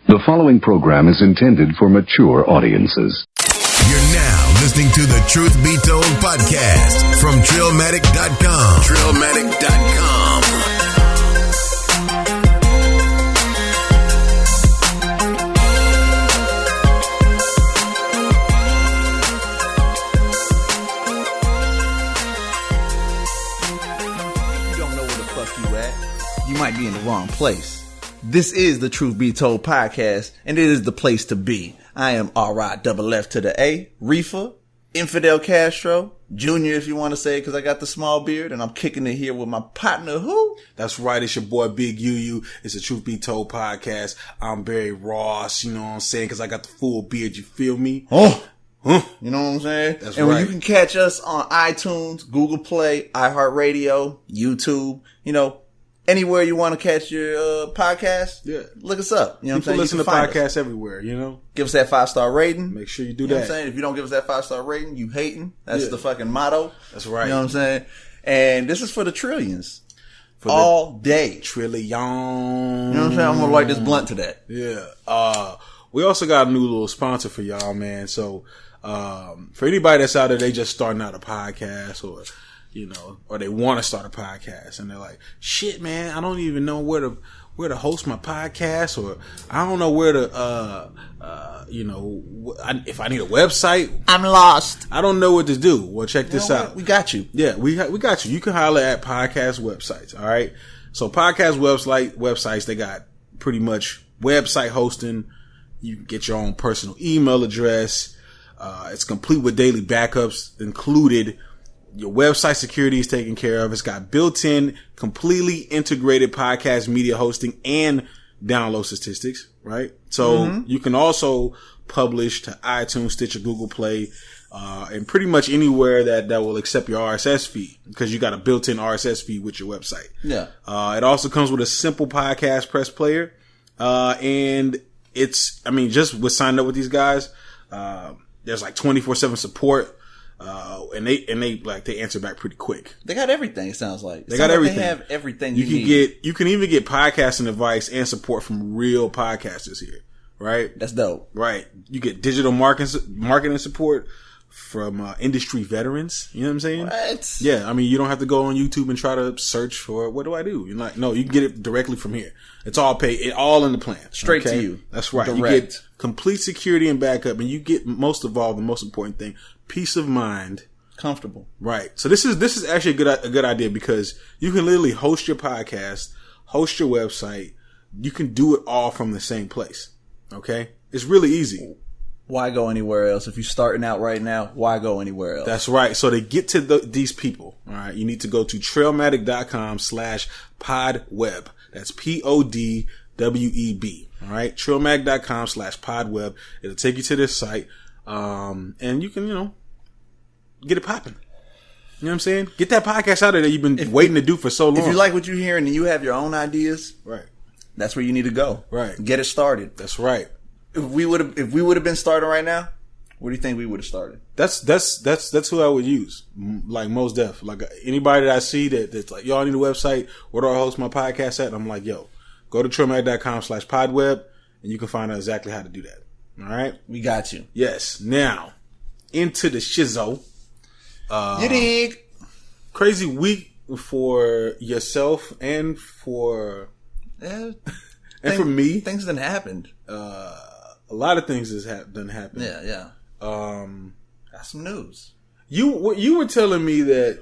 The following program is intended for mature audiences. You're now listening to the Truth Be Told podcast from Trillmatic.com. Trillmatic.com. You don't know where the fuck you at, you might be in the wrong place. This is the Truth Be Told podcast, and it is the place to be. I am R-I-double-F to the A, Riffa, Infidel Castro, Junior if you want to say it, because I got the small beard, and I'm kicking it here with my partner, who? That's right, it's your boy Big UU. It's the Truth Be Told podcast. I'm Barry Ross, you know what I'm saying, because I got the full beard, you feel me? Oh! Huh? You know what I'm saying? That's and right. You can catch us on iTunes, Google Play, iHeartRadio, YouTube, you know, anywhere you want to catch your podcast, Yeah. look us up. You know what I'm saying? People listen You to can find podcasts us. everywhere, you know? Give us that 5-star rating. Make sure you do You know that. what I'm saying? If you don't give us that 5-star rating, you hating. That's Yeah. the fucking motto. That's right. You know what I'm saying? And this is for the trillions. For all day. Trillion. You know what I'm saying? I'm going to light this blunt to that. Yeah. We also got a new little sponsor for y'all, man. So, for anybody that's out there, they just starting out a podcast or, you know, or they want to start a podcast and they're like, shit, man, I don't even know where to host my podcast, or I don't know where to, you know, if I need a website. I'm lost. I don't know what to do. Well, check this out. We got you. Yeah, we got you. You can holler at podcast websites. All right. So podcast websites, they got pretty much website hosting. You can get your own personal email address. It's complete with daily backups included. Your website security is taken care of. It's got built-in, completely integrated podcast media hosting and download statistics, right? So you can also publish to iTunes, Stitcher, Google Play, and pretty much anywhere that will accept your RSS feed, because you got a built-in RSS feed with your website. Yeah. It also comes with a simple podcast press player. And it's, I mean, just with signing up with these guys, there's like 24/7 support. And they answer back pretty quick. They got everything, it sounds like. They got everything. They have everything you need. You can even get podcasting advice and support from real podcasters here, right? That's dope. Right. You get digital marketing support from industry veterans. You know what I'm saying? What? Yeah. I mean, you don't have to go on YouTube and try to search for what do I do? You're like, no, you can get it directly from here. It's all paid, all in the plan. Straight to you. That's right. Direct. You get complete security and backup, and you get most of all, the most important thing, peace of mind. Comfortable. Right. So this is actually a good idea, because you can literally host your podcast, host your website. You can do it all from the same place. Okay. It's really easy. Why go anywhere else? If you're starting out right now, why go anywhere else? That's right. So to get to these people, all right, you need to go to Trillmatic.com/podweb. That's PODWEB. All right. Trillmatic.com/podweb. It'll take you to this site. And you can, you know, get it popping. You know what I'm saying? Get that podcast out there that you've been waiting to do for so long. If you like what you're hearing and you have your own ideas, right, that's where you need to go. Right. Get it started. That's right. If we would have been starting right now, where do you think we would have started? That's who I would use. Like most def. Like anybody that I see that's like, yo, I need a website. Where do I host my podcast at? And I'm like, yo, go to Trillmatic.com/podweb and you can find out exactly how to do that. All right. We got you. Yes. Now into the shizo. You dig? Crazy week for yourself and for for me. Things done happened. A lot of things done happened. Yeah. Got some news. You were telling me that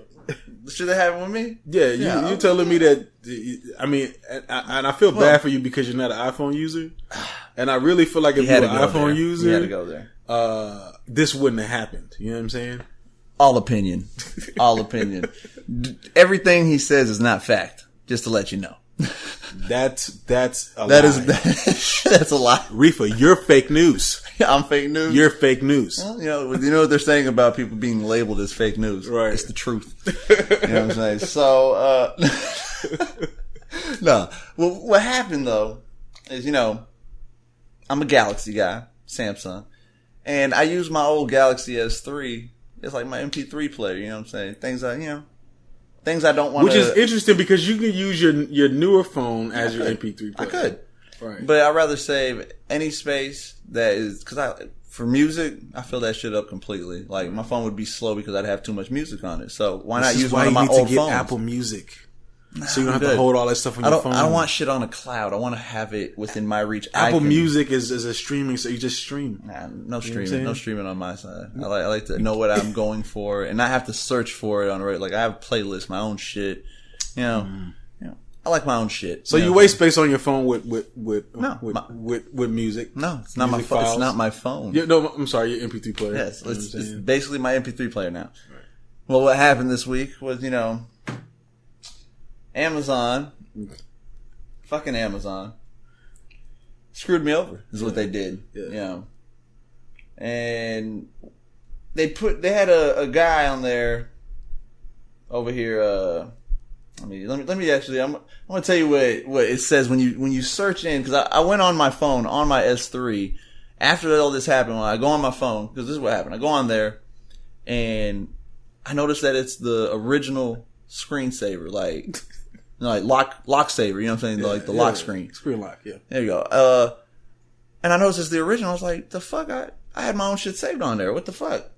should have happened with me. Yeah, you telling me that. I mean, and I feel bad for you because you're not an iPhone user, and I really feel like if you were an iPhone user, you had to go there. This wouldn't have happened. You know what I'm saying? All opinion. Everything he says is not fact. Just to let you know. That's a lie. That's a lie. Riffa, you're fake news. I'm fake news. You're fake news. Well, you know what they're saying about people being labeled as fake news. Right. It's the truth. You know what I'm saying? So, no. Well, what happened though is, I'm a Galaxy guy, Samsung, and I use my old Galaxy S3. It's like my MP3 player. You know what I'm saying? Things I don't want to. Which is interesting because you can use your newer phone as your MP3 player. I could. Right. But I'd rather save any space that is, for music, I fill that shit up completely. Like, my phone would be slow because I'd have too much music on it. So why not use one of my old phones? Apple Music. So you don't have to hold all that stuff on your phone. I don't want shit on a cloud. I want to have it within my reach. Apple Music is a streaming, so you just stream. Nah, no streaming. No streaming on my side. I like to know what I'm going for and not have to search for it on the radio. Like, I have playlists, my own shit. You know, I like my own shit. So you waste space on your phone with music? No, it's not my phone. It's not my phone. No, I'm sorry, your MP3 player. Yes, it's basically my MP3 player now. Right. Well, what happened this week was, Amazon, fucking Amazon, screwed me over. Is what they did. Yeah. And they had a guy on there over here. Let me actually. I'm gonna tell you what it says when you search in, because I went on my phone on my S3 after all this happened. When I go on my phone, because this is what happened. I go on there and I noticed that it's the original screensaver, like lock saver. You know what I'm saying? Like the lock screen. Screen lock. Yeah. There you go. And I noticed it's the original. I was like, the fuck? I had my own shit saved on there. What the fuck?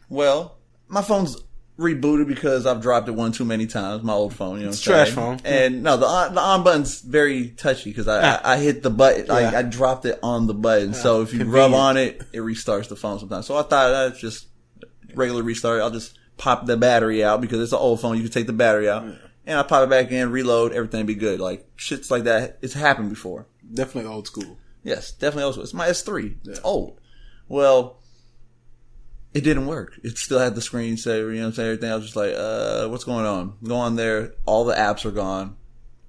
Well, my phone's rebooted because I've dropped it one too many times. My old phone, it's a trash phone. And no, the on button's very touchy because I hit the button. I dropped it on the button. So if you rub on it, it restarts the phone sometimes. So I thought I'd just regular restart. I'll just pop the battery out because it's an old phone. You can take the battery out. Yeah. And I pop it back in, reload, everything be good. Like, shit's like that. It's happened before. Definitely old school. Yes, definitely old school. It's my S3. Yeah. It's old. Well, it didn't work. It still had the screensaver, you know what I'm saying? Everything. I was just like, what's going on? Go on there. All the apps are gone.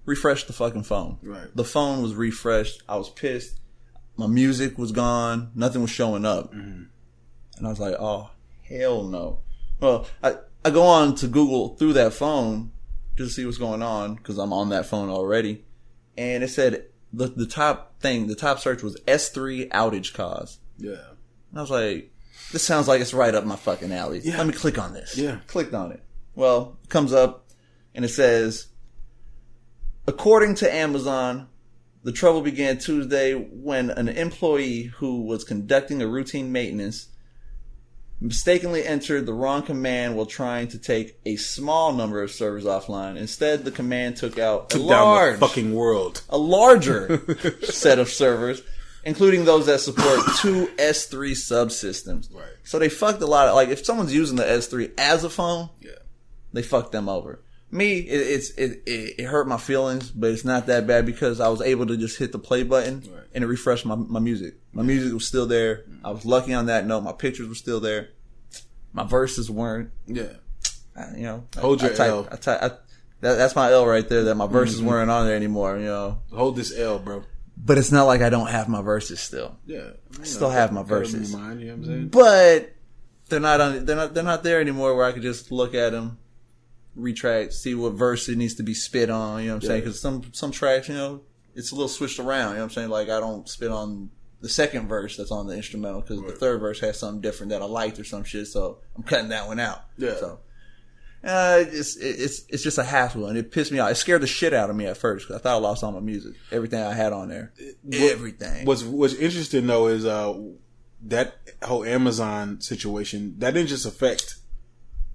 Refresh the fucking phone. Right. The phone was refreshed. I was pissed. My music was gone. Nothing was showing up. Mm-hmm. And I was like, oh, hell no. Well, I go on to Google through that phone just to see what's going on because I'm on that phone already. And it said the top search was S3 outage cause. Yeah. And I was like, this sounds like it's right up my fucking alley. Yeah. Let me click on this. Yeah. Clicked on it. Well, it comes up and it says, according to Amazon, the trouble began Tuesday when an employee who was conducting a routine maintenance mistakenly entered the wrong command while trying to take a small number of servers offline. Instead, the command took down the fucking world. A larger set of servers, including those that support 2 S3 subsystems. Right. So they fucked a lot of, like, if someone's using the S3 as a phone, they fucked them over. Me, it hurt my feelings, but it's not that bad because I was able to just hit the play button and it refreshed my music. My music was still there. I was lucky on that note. My pictures were still there. My verses weren't. Yeah. Hold your L. That's my L right there, that my verses weren't on there anymore, Hold this L, bro. But it's not like I don't have my verses still. Yeah. I still have my verses. You know what I'm saying? But they're not there anymore where I could just look at them, retract, see what verse it needs to be spit on, you know what I'm saying? Because some tracks, it's a little switched around, you know what I'm saying? Like, I don't spit on the second verse that's on the instrumental because the third verse has something different that I liked or some shit, so I'm cutting that one out. Yeah. So, it's just a hassle, and it pissed me off. It scared the shit out of me at first because I thought I lost all my music, everything I had on there, everything. What's interesting though is that whole Amazon situation that didn't just affect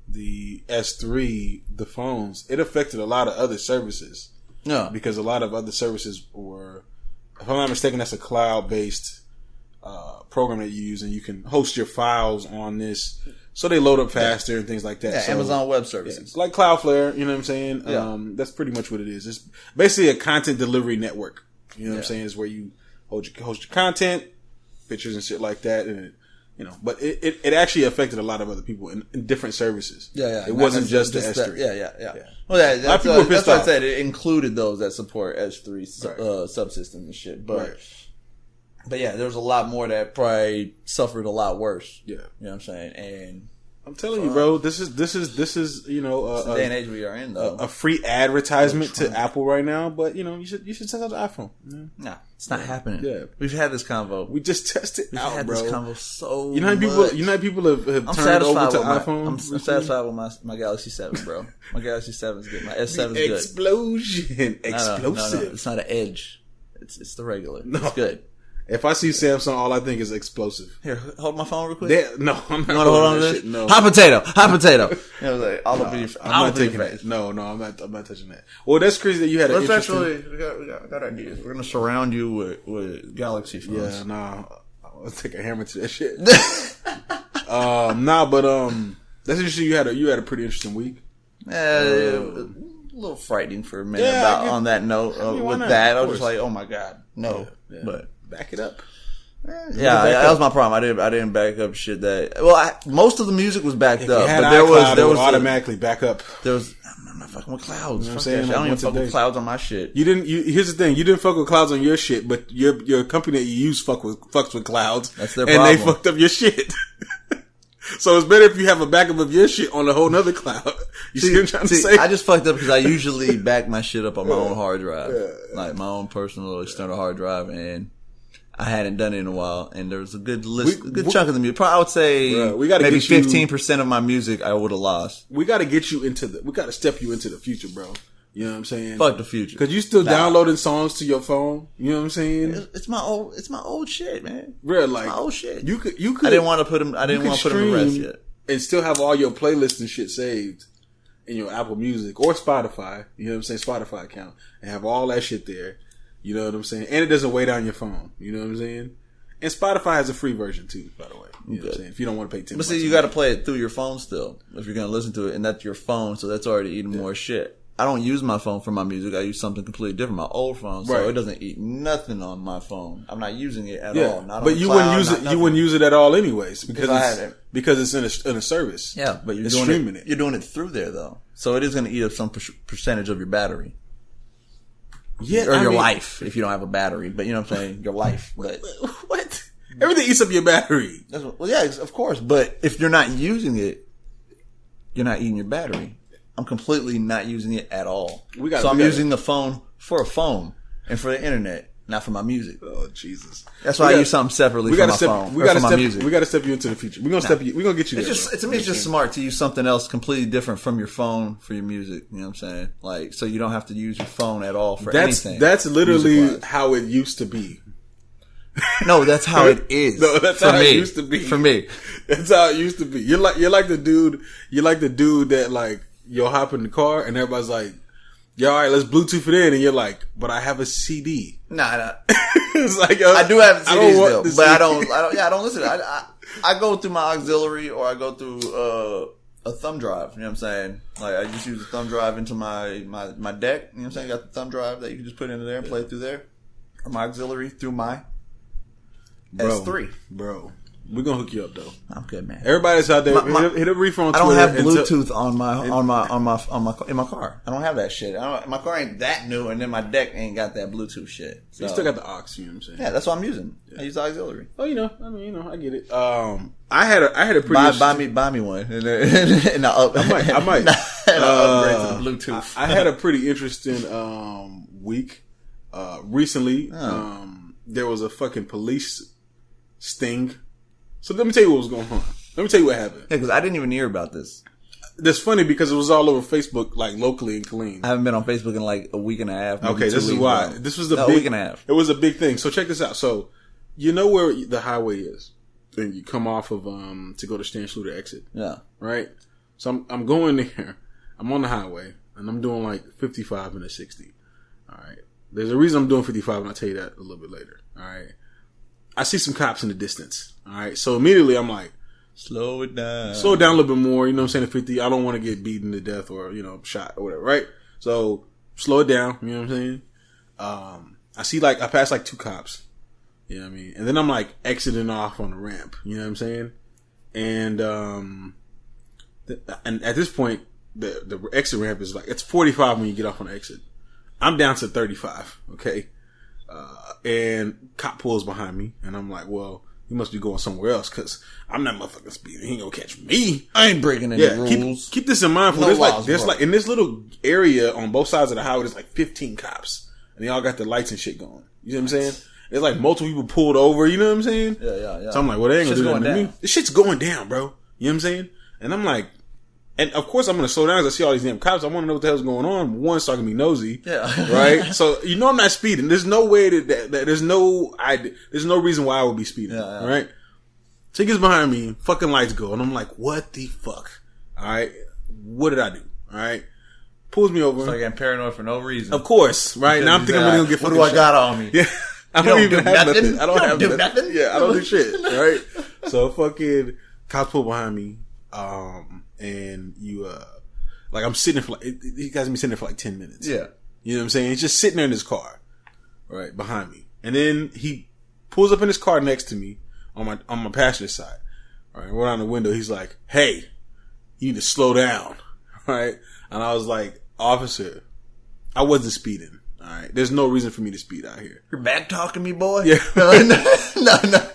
the S3, the phones. It affected a lot of other services. Yeah, because a lot of other services were, if I'm not mistaken, that's a cloud-based program that you use, and you can host your files on this. So they load up faster and things like that. Yeah, so, Amazon Web Services. Yeah, like Cloudflare, you know what I'm saying? Yeah. That's pretty much what it is. It's basically a content delivery network. You know what I'm saying? It's where you host your content, pictures and shit like that. And but it actually affected a lot of other people in different services. Yeah. It wasn't just the S3. Yeah. Well, that's what I said. It included those that support S3 subsystems and shit. But yeah, there was a lot more that probably suffered a lot worse. Yeah. You know what I'm saying? And I'm telling you, bro, this is the day and age we are in, though. A free advertisement to Apple right now, but you should send out the iPhone. Nah, it's not happening. Yeah. We've had this convo. We just tested out, bro. We've had this convo so much. You know how people have turned over to iPhone? I'm satisfied with my Galaxy 7, bro. My Galaxy 7 is good. My S7 is good. Explosion. Explosive. No. It's not an edge. It's the regular. No. It's good. If I see Samsung, all I think is explosive. Here, hold my phone real quick. No, I'm not. You want to hold on to this? Shit, no. Hot potato. You know, like, all over your face. I'm not taking that. No, I'm not touching that. Well, that's crazy that you had. Let's actually. We got ideas. We're gonna surround you with Galaxy phones. Yeah, nah. I'll take a hammer to that shit. That's interesting. You had a pretty interesting week. A little frightening for a minute. On that note, with that, I was just like, oh my god, no. Yeah. But back it up. Yeah, that was my problem. I didn't back up shit that. Well, most of the music was backed if up, you had but there was automatically back up. I'm not fucking with clouds. You know what I'm saying? I don't even fuck with clouds on my shit. Here's the thing. You didn't fuck with clouds on your shit, but your company that you use fucks with clouds. That's their problem. And they fucked up your shit. So it's better if you have a backup of your shit on a whole nother cloud. You see what I'm trying to say? I just fucked up because I usually back my shit up on my own hard drive. Like my own personal external hard drive, and I hadn't done it in a while, and there was a good chunk of the music. I would say maybe 15% of my music I would have lost. We got to get you we got to step you into the future, bro. You know what I'm saying? Fuck the future. Cause you still downloading songs to your phone. You know what I'm saying? It's my old shit, man. Real, like, it's my old shit. You could. I didn't want to put them to rest yet. And still have all your playlists and shit saved in your Apple Music or Spotify. You know what I'm saying? Spotify account, and have all that shit there. You know what I'm saying? And it doesn't weigh down your phone. You know what I'm saying? And Spotify has a free version too, by the way. You know what I'm saying? If you don't want to pay $10. But see, you got to play it through your phone still. If you're going to listen to it, and that's your phone, so that's already eating more shit. I don't use my phone for my music. I use something completely different, my old phone, so it doesn't eat nothing on my phone. I'm not using it at all. But you wouldn't use it at all anyways because it's in a service. Yeah, but you're doing it. You're doing it through there though, so it is going to eat up some percentage of your battery. Yeah, or your life if you don't have a battery. But you know what I'm saying, your life. But what? Everything eats up your battery. Well, yeah, of course. But if you're not using it, you're not eating your battery. I'm completely not using it at all. I'm using the phone for a phone and for the internet, not for my music. Oh Jesus! That's why I use something separately for my phone. We got to step you into the future. We're gonna step you. We're gonna get you there. To me, it's just smart to use something else completely different from your phone for your music. You know what I'm saying? Like, so you don't have to use your phone at all for anything. That's literally how it used to be. No, that's how it is. No, that's how it used to be. For me, that's how it used to be. You're like the dude. You're like the dude that like you'll hop in the car and everybody's like, "Yeah, all right, let's Bluetooth it in," and you're like, "But I have a CD." Nah. It's like I do have CDs still, but I don't. Yeah, I don't listen. I go through my auxiliary or I go through a thumb drive. You know what I'm saying? Like I just use a thumb drive into my deck. You know what I'm saying? I got the thumb drive that you can just put into there and play it through there, or my auxiliary through my S3. Bro. We're gonna hook you up though. I'm good, man. Everybody's out there. Hit a Riffa on Twitter. I don't have Bluetooth in my car. I don't have that shit. My car ain't that new, and then my deck ain't got that Bluetooth shit. So. You still got the aux. You know what I'm saying? Yeah, that's what I'm using. Yeah. I use the auxiliary. Oh, I get it. I had a pretty buy me one, and I'll upgrade to the Bluetooth. I had a pretty interesting week recently. There was a fucking police sting. So let me tell you what was going on. Let me tell you what happened. Yeah, because I didn't even hear about this. That's funny because it was all over Facebook, like locally in Killeen. I haven't been on Facebook in like a week and a half. Okay, this is why. This was a week and a half. It was a big thing. So check this out. So you know where the highway is, and you come off of to go to Stan Schluter exit. Yeah. Right. So I'm going there. I'm on the highway, and I'm doing like 55 and a 60. All right. There's a reason I'm doing 55, and I'll tell you that a little bit later. All right. I see some cops in the distance. All right. So immediately I'm like, slow it down a little bit more. You know what I'm saying? At 50, I don't want to get beaten to death or, shot or whatever. Right. So slow it down. You know what I'm saying? I pass like 2 cops. You know what I mean? And then I'm like exiting off on the ramp. You know what I'm saying? And, and at this point, the exit ramp is like, it's 45 when you get off on the exit. I'm down to 35. Okay. And cop pulls behind me, and I'm like, well, he must be going somewhere else, because I'm not motherfucking speeding. He ain't gonna catch me. I ain't breaking any rules. Keep this in mind. There's like in this little area on both sides of the highway, there's like 15 cops, and they all got their lights and shit going. You know what I'm saying? There's like multiple people pulled over. You know what I'm saying? Yeah. So I'm like, well, they ain't gonna do nothing to me. This shit's going down, bro. You know what I'm saying? And I'm like, And of course, I'm going to slow down because I see all these damn cops. I want to know what the hell's going on. One, so I can be nosy. Yeah. Right? So, I'm not speeding. There's no way that there's no reason why I would be speeding. Yeah. Right? So he gets behind me, fucking lights go, and I'm like, what the fuck? Alright? What did I do? Alright? Pulls me over. So I got paranoid for no reason. Of course, right? Now I'm thinking I'm going to get fucking what do I got on me? Yeah. I don't even have nothing. I don't have do nothing. Yeah, I don't do shit. Right? So fucking cops pull behind me. And you, I'm sitting there for he guys me sitting there for 10 minutes. Yeah. You know what I'm saying? He's just sitting there in his car, right, behind me. And then he pulls up in his car next to me on my passenger side. All right. We're on the window. He's like, hey, you need to slow down. Right. And I was like, officer, I wasn't speeding. All right. There's no reason for me to speed out here. You're back talking me, boy? Yeah. No.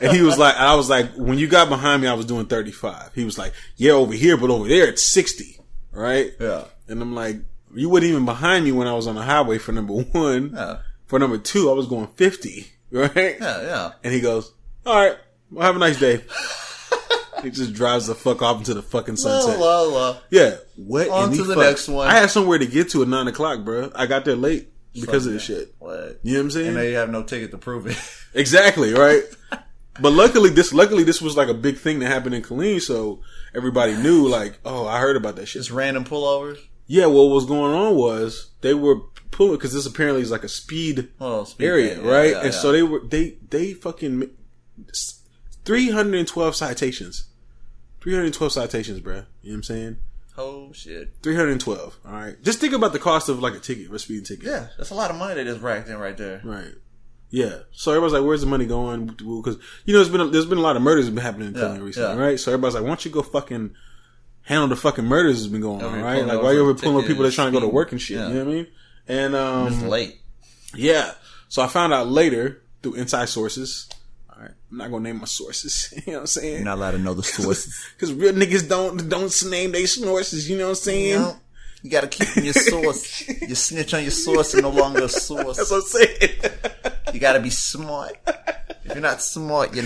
And he was like, I was like, when you got behind me, I was doing 35. He was like, yeah, over here, but over there it's 60. Right? Yeah. And I'm like, you weren't even behind me when I was on the highway for number one. Yeah. For number two, I was going 50. Right? Yeah. And he goes, all right, well, have a nice day. He just drives the fuck off into the fucking sunset. Yeah. What? On to the next one. I had somewhere to get to at 9:00, bro. I got there late. Because of this shit. What? You know what I'm saying? And they have no ticket to prove it. Exactly, right? But luckily this was like a big thing that happened in Killeen, so everybody knew, like, oh, I heard about that shit. Just random pullovers? Yeah, well, what was going on was they were pulling, because this apparently is like a speed area, thing. right? Yeah, and so they fucking 312 citations. 312 citations, bro. You know what I'm saying? Oh, shit. 312. All right. Just think about the cost of like a ticket, a speeding ticket. Yeah, that's a lot of money they just racked in right there. Right. Yeah. So everybody's like, where's the money going? Because, there's been a lot of murders that have been happening in Cleveland recently, right? So everybody's like, why don't you go fucking handle the fucking murders that's been going on, right? Like, why you over pulling over people that trying to go to work and shit? Yeah. You know what I mean? And, it's late. Yeah. So I found out later through inside sources. I'm not gonna name my sources. You know what I'm saying? You're not allowed to know the sources. Because real niggas don't name their sources. You know what I'm saying? No. You gotta keep your source. You snitch on your source and no longer a source. That's what I'm saying. You gotta be smart. If you're not smart, you're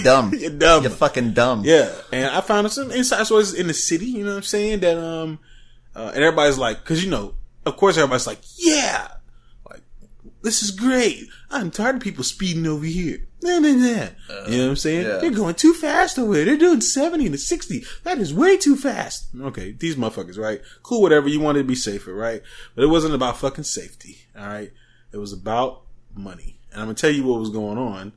dumb. You're dumb. You're fucking dumb. Yeah. And I found some inside sources in the city, you know what I'm saying? That, and everybody's like, cause of course everybody's like, yeah, like, this is great. I'm tired of people speeding over here. Nah. You know what I'm saying? Yeah. They're going too fast over here. They're doing 70 to 60. That is way too fast. Okay, these motherfuckers, right? Cool, whatever. You wanted to be safer, right? But it wasn't about fucking safety, all right? It was about money. And I'm going to tell you what was going on.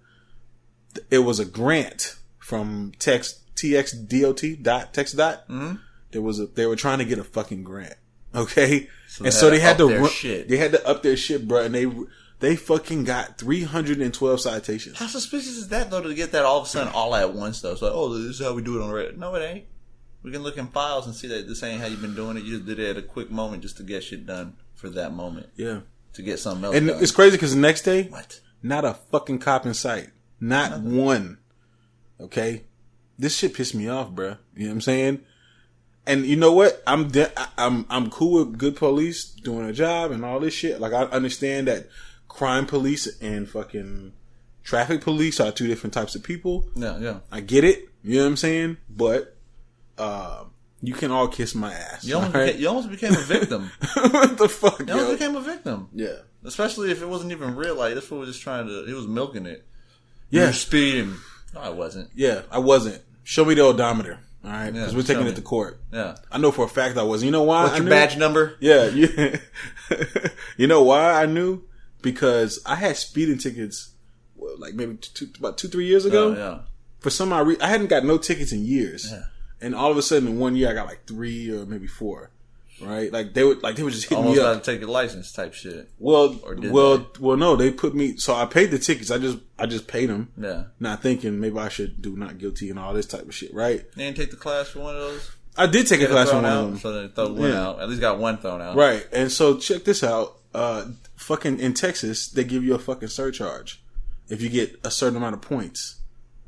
It was a grant from TXDOT. Mm-hmm. They were trying to get a fucking grant, okay? So they had to up their shit, bro, and they fucking got 312 citations. How suspicious is that, though, to get that all of a sudden all at once, though? It's like, oh, this is how we do it on Reddit. No, it ain't. We can look in files and see that this ain't how you've been doing it. You just did it at a quick moment just to get shit done for that moment. Yeah. To get something else and done. It's crazy because the next day, what? Not a fucking cop in sight. Not one. Okay? This shit pissed me off, bro. You know what I'm saying? And you know what? I'm cool with good police doing a job and all this shit. Like, I understand that crime police and fucking traffic police are two different types of people. Yeah. I get it. You know what I'm saying? But you can all kiss my ass. You almost became a victim. What the fuck, You almost became a victim. Yeah. Especially if it wasn't even real. Like, this fool was just he was milking it. Yeah. You were speeding. No, I wasn't. Yeah, I wasn't. Show me the odometer. All right, because Yeah, we're taking it to court. Yeah, I know for a fact I wasn't. You know why? What's your badge number? Yeah. You know why I knew? Because I had speeding tickets, like maybe about 2-3 years ago. Yeah. For some odd reason, I hadn't got no tickets in years. Yeah. And all of a sudden, in 1 year, I got like 3 or maybe 4. Right? Like they were just hitting almost me up. got to take your license type shit. Well, no, they put me. So I paid the tickets. I just paid them. Yeah. Not thinking maybe I should do not guilty and all this type of shit. Right? You didn't take the class for one of those. I did take a class for one of them. So they throw one out. At least got one thrown out. Right. And so check this out. Fucking in Texas, they give you a fucking surcharge if you get a certain amount of points.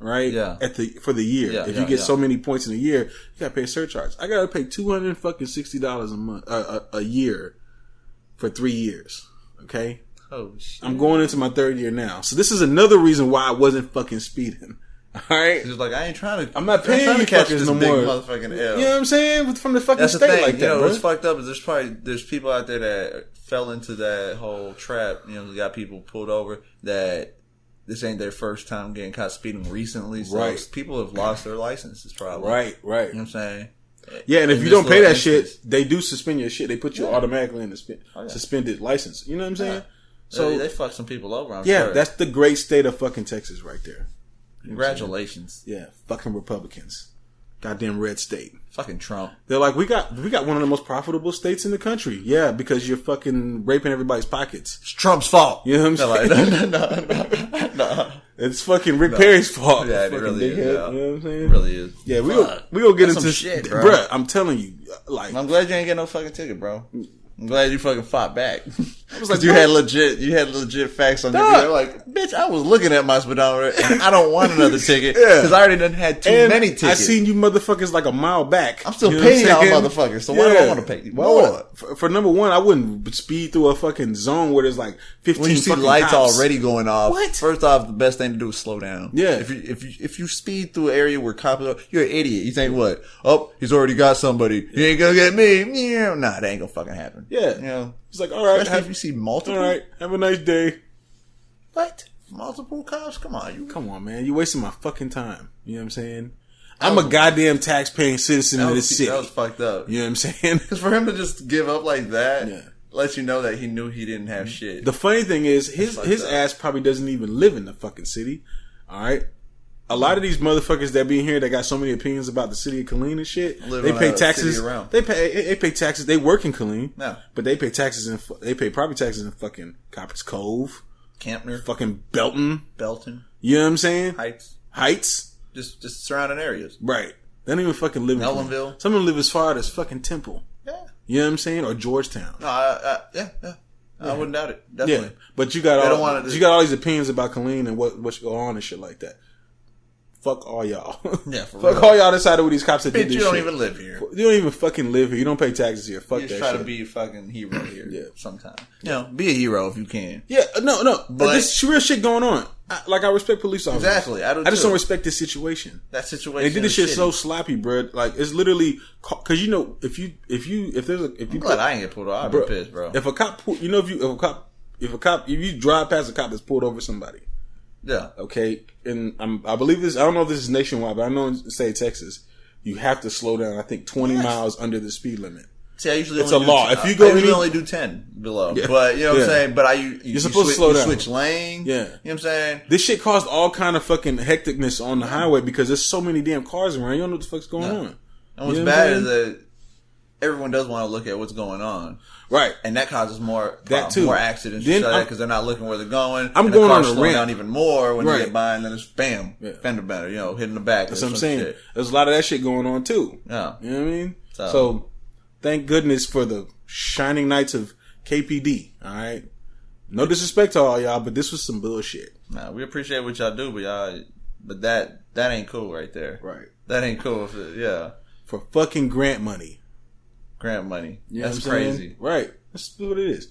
Right? Yeah. For the year. Yeah, if you get so many points in a year, you gotta pay a surcharge. I gotta pay $260 a month, a year for 3 years. Okay? Oh shit. I'm going into my 3rd year now. So this is another reason why I wasn't fucking speeding. All right, He's like, I ain't trying to. I'm not paying you catch fuckers this no big more. motherfucking L. You know what I'm saying? From the fucking That's the state thing. like that, you know, bro. what's fucked up is there's people out there that fell into that whole trap. You know, we got people pulled over that this ain't their first time getting caught speeding recently. So Right. people have lost their licenses probably. Right. You know what I'm saying? Yeah, and if In you this don't pay little that instance. shit, they do suspend your shit. They put you automatically in the yeah. suspended license. You know what I'm saying? Yeah. So they fucked some people over. I'm yeah, sure. that's the great state of fucking Texas right there. You know what I'm saying? Congratulations. Yeah, fucking Republicans. Goddamn red state. Fucking Trump. They're like, we got one of the most profitable states in the country. Yeah, because you're fucking raping everybody's pockets. It's Trump's fault. You know what I'm saying? No. It's fucking Rick Perry's fault. Yeah, it Fucking really is. dickhead. Yeah. You know what I'm saying? It really is. Yeah, we Fuck. gonna get That's into some shit, bro. Bruh, I'm telling you, like, I'm glad you ain't get no fucking ticket, bro. I'm glad you fucking fought back. I was like, you had legit facts on your video. Like, bitch, I was looking at my speedometer and I don't want another ticket because I already done had too many tickets. I seen you motherfuckers like a mile back. I'm still You know paying what y'all I'm saying? motherfuckers, so why do I want to pay you? No, for number one, I wouldn't speed through a fucking zone where there's like 15 When you see fucking lights cops. already going off, What? first off, the best thing to do is slow down. Yeah. If you speed through an area where cops are, you're an idiot. You think what? Oh, he's already got somebody. He ain't gonna get me. Yeah. Nah, that ain't gonna fucking happen. Yeah. You know? It's like, all right, Especially if you see multiple. all right, have a nice day. What? Multiple cops? Come on, Come on, man. You're wasting my fucking time. You know what I'm saying? I'm a goddamn tax-paying citizen of this city. That was fucked up. You know what I'm saying? Because for him to just give up like that, Yeah. lets you know that he knew he didn't have shit. The funny thing is, his fucked up. ass probably doesn't even live in the fucking city. All right? A lot of these motherfuckers that be in here that got so many opinions about the city of Killeen and shit, Live they on pay a taxes. city around. They pay taxes. They work in Killeen, No. but they pay taxes they pay property taxes in fucking Copper's Cove, Campner, fucking Belton. Belton, You know what I'm saying? Heights, Heights, just surrounding areas. right? They don't even fucking live in Killeen. Ellenville. Some of them live as far as fucking Temple. Yeah. You know what I'm saying? Or Georgetown. No, yeah. I wouldn't doubt it. Definitely. Yeah, but you got They don't all wanna do- you got all these opinions about Killeen and what should go on and shit like that. Fuck all y'all. Yeah, for Fuck real. all y'all decided with these cops that did Bitch, this you don't shit. even live here. You don't even fucking live here. You don't pay taxes here. Fuck You that just try shit. to be a fucking hero here. Yeah. Sometimes. You know, be a hero if you can. Yeah, no. But But- there's real shit going on. I respect police officers. Exactly, I do just too. don't respect this situation. That situation. They did this is shit shitty. so sloppy, bro. Like it's literally because you know if you I'm glad I ain't get pulled over. I'd be pissed, bro. If a cop, if you drive past a cop that's pulled over somebody. Yeah. Okay, and I believe this. I don't know if this is nationwide, but I know in the state of Texas, you have to slow down. I think 20 miles under the speed limit. See, I usually It's only a do law. 10. If you go I usually any- only do 10 below. Yeah. But you know what Yeah. I'm saying. But you're supposed to slow down. Switch lane. Yeah. You know what I'm saying. This shit caused all kind of fucking hecticness on the highway because there's so many damn cars around. You don't know what the fuck's going on. And what's You know what bad I'm is that everyone does want to look at what's going on. Right. And that causes more That too. more accidents Then because they're not looking where they're going. I'm and going the on car's a slowing rant. down even more when Right. you get by, and then it's bam, Yeah. fender bender, hitting the back. That's or what I'm some saying. shit. There's a lot of that shit going on too. Yeah. You know what I mean? So- So thank goodness for the shining knights of KPD. All right. No disrespect to all y'all, but this was some bullshit. Nah, we appreciate what y'all do, but that ain't cool right there. Right. That ain't cool. Yeah. For fucking grant money. Grant money. You know That's what I'm saying? crazy. Right. That's what it is.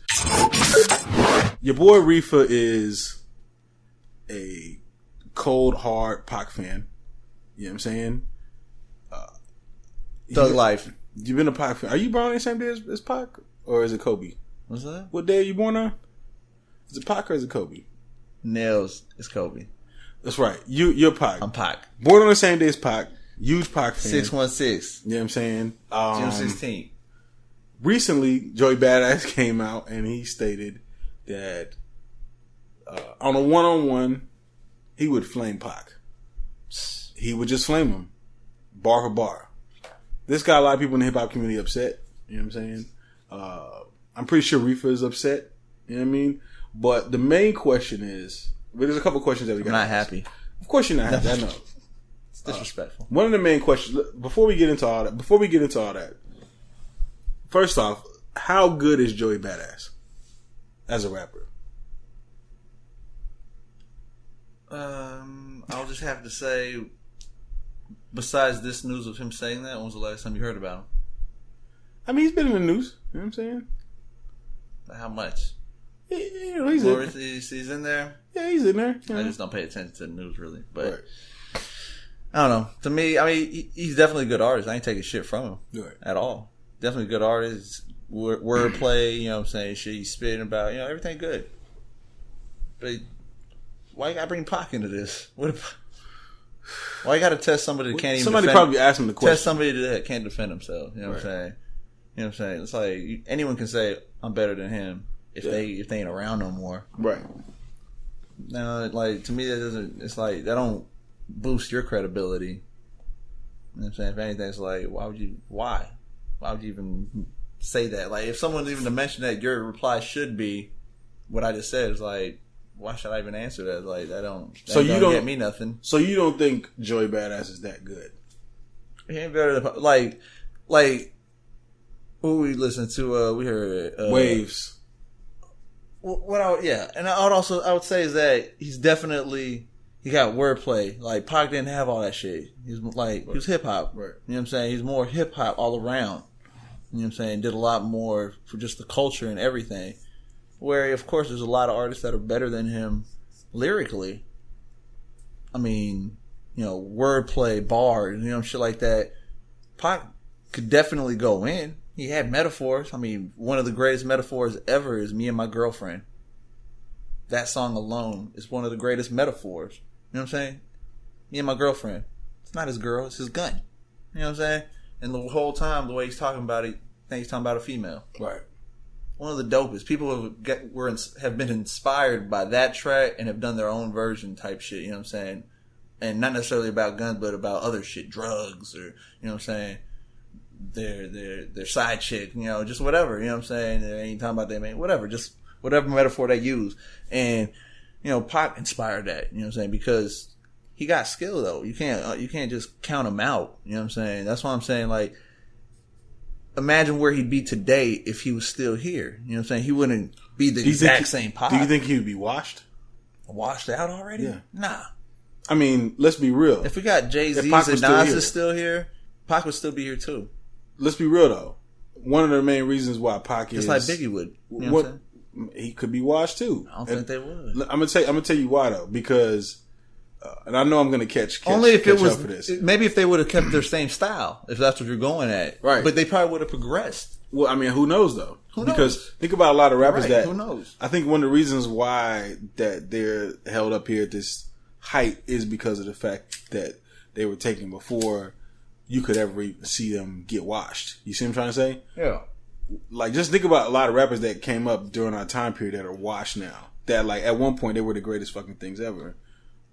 Your boy Riffa is a cold, hard Pac fan. You know what I'm saying? Thug life. You've been a Pac fan. Are you born on the same day as Pac? Or is it Kobe? What's that? What day are you born on? Is it Pac or is it Kobe? Nails is Kobe. That's right. You're Pac. I'm Pac. Born on the same day as Pac. Huge Pac fan. 616. You know what I'm saying? June 16th. Recently, Joey Badass came out and he stated that on a one-on-one, he would flame Pac. He would just flame him, bar for bar. This got a lot of people in the hip-hop community upset. You know what I'm saying? I'm pretty sure Riffa is upset. You know what I mean? But the main question is, there's a couple questions that we got. I'm not happy. Of course you're not happy. I know. It's disrespectful. One of the main questions, before we get into all that, first off, how good is Joey Badass as a rapper? I'll just have to say, besides this news of him saying that, when was the last time you heard about him? I mean, he's been in the news. You know what I'm saying? How much? He's in there. Yeah, he's in there. I just don't pay attention to the news really, but I don't know. To me, I mean, he's definitely a good artist. I ain't taking shit from him at all. Definitely a good artist. Wordplay, you know what I'm saying? Shit he's spitting about, everything good. But why you gotta bring Pac into this? Why you gotta test somebody that can't even Somebody probably asked him the question. Test somebody that can't defend himself. You know what I'm saying? You know what I'm saying? It's like anyone can say I'm better than him if they ain't around no more. Right. No, like to me that doesn't. It's like that don't boost your credibility. You know what I'm saying? If anything, it's like why would you even say that? Like if someone even to mention that, your reply should be what I just said. It's like why should I even answer that? Like that don't get me nothing. So you don't think Joey Badass is that good? He ain't better than like who we listened to. We heard Waves. And I would say is that he got wordplay. Like Pac didn't have all that shit. He was hip hop. Right. You know what I'm saying? He's more hip hop all around. You know what I'm saying? Did a lot more for just the culture and everything. Where of course there's a lot of artists that are better than him lyrically. I mean, wordplay, bars, shit like that. Pac could definitely go in. He had metaphors. I mean, one of the greatest metaphors ever is Me and My Girlfriend. That song alone is one of the greatest metaphors. You know what I'm saying? Me and my girlfriend. It's not his girl, it's his gun. You know what I'm saying? And the whole time, the way he's talking about it, I think he's talking about a female. Right. One of the dopest. People have been inspired by that track and have done their own version type shit. You know what I'm saying? And not necessarily about guns, but about other shit, drugs, or, you know what I'm saying? Their side chick, just whatever, you know what I'm saying? They ain't talking about that, man. Whatever, just whatever metaphor they use. And, Pac inspired that, you know what I'm saying? Because he got skill though. You can't just count him out, you know what I'm saying? That's why I'm saying, like, imagine where he'd be today if he was still here. You know what I'm saying? He wouldn't be the exact same Pac. Do you think he would be washed? Washed out already? Yeah. Nah. I mean, let's be real. If we got Jay Z and Nas is still here, Pac would still be here too. Let's be real though. One of the main reasons why Pac is just like Biggie would. You know what I'm saying? He could be washed too. I don't think they would. I'm gonna tell you why though, because and I know I'm gonna catch only if catch it was up for this. Maybe if they would have kept their same style, if that's what you're going at, right? But they probably would have progressed. Well, I mean, who knows though? Who knows? Because think about a lot of rappers that who knows? I think one of the reasons why that they're held up here at this height is because of the fact that they were taken before you could ever even see them get washed. You see what I'm trying to say? Yeah. Like, just think about a lot of rappers that came up during our time period that are washed now. That, like, at one point, they were the greatest fucking things ever.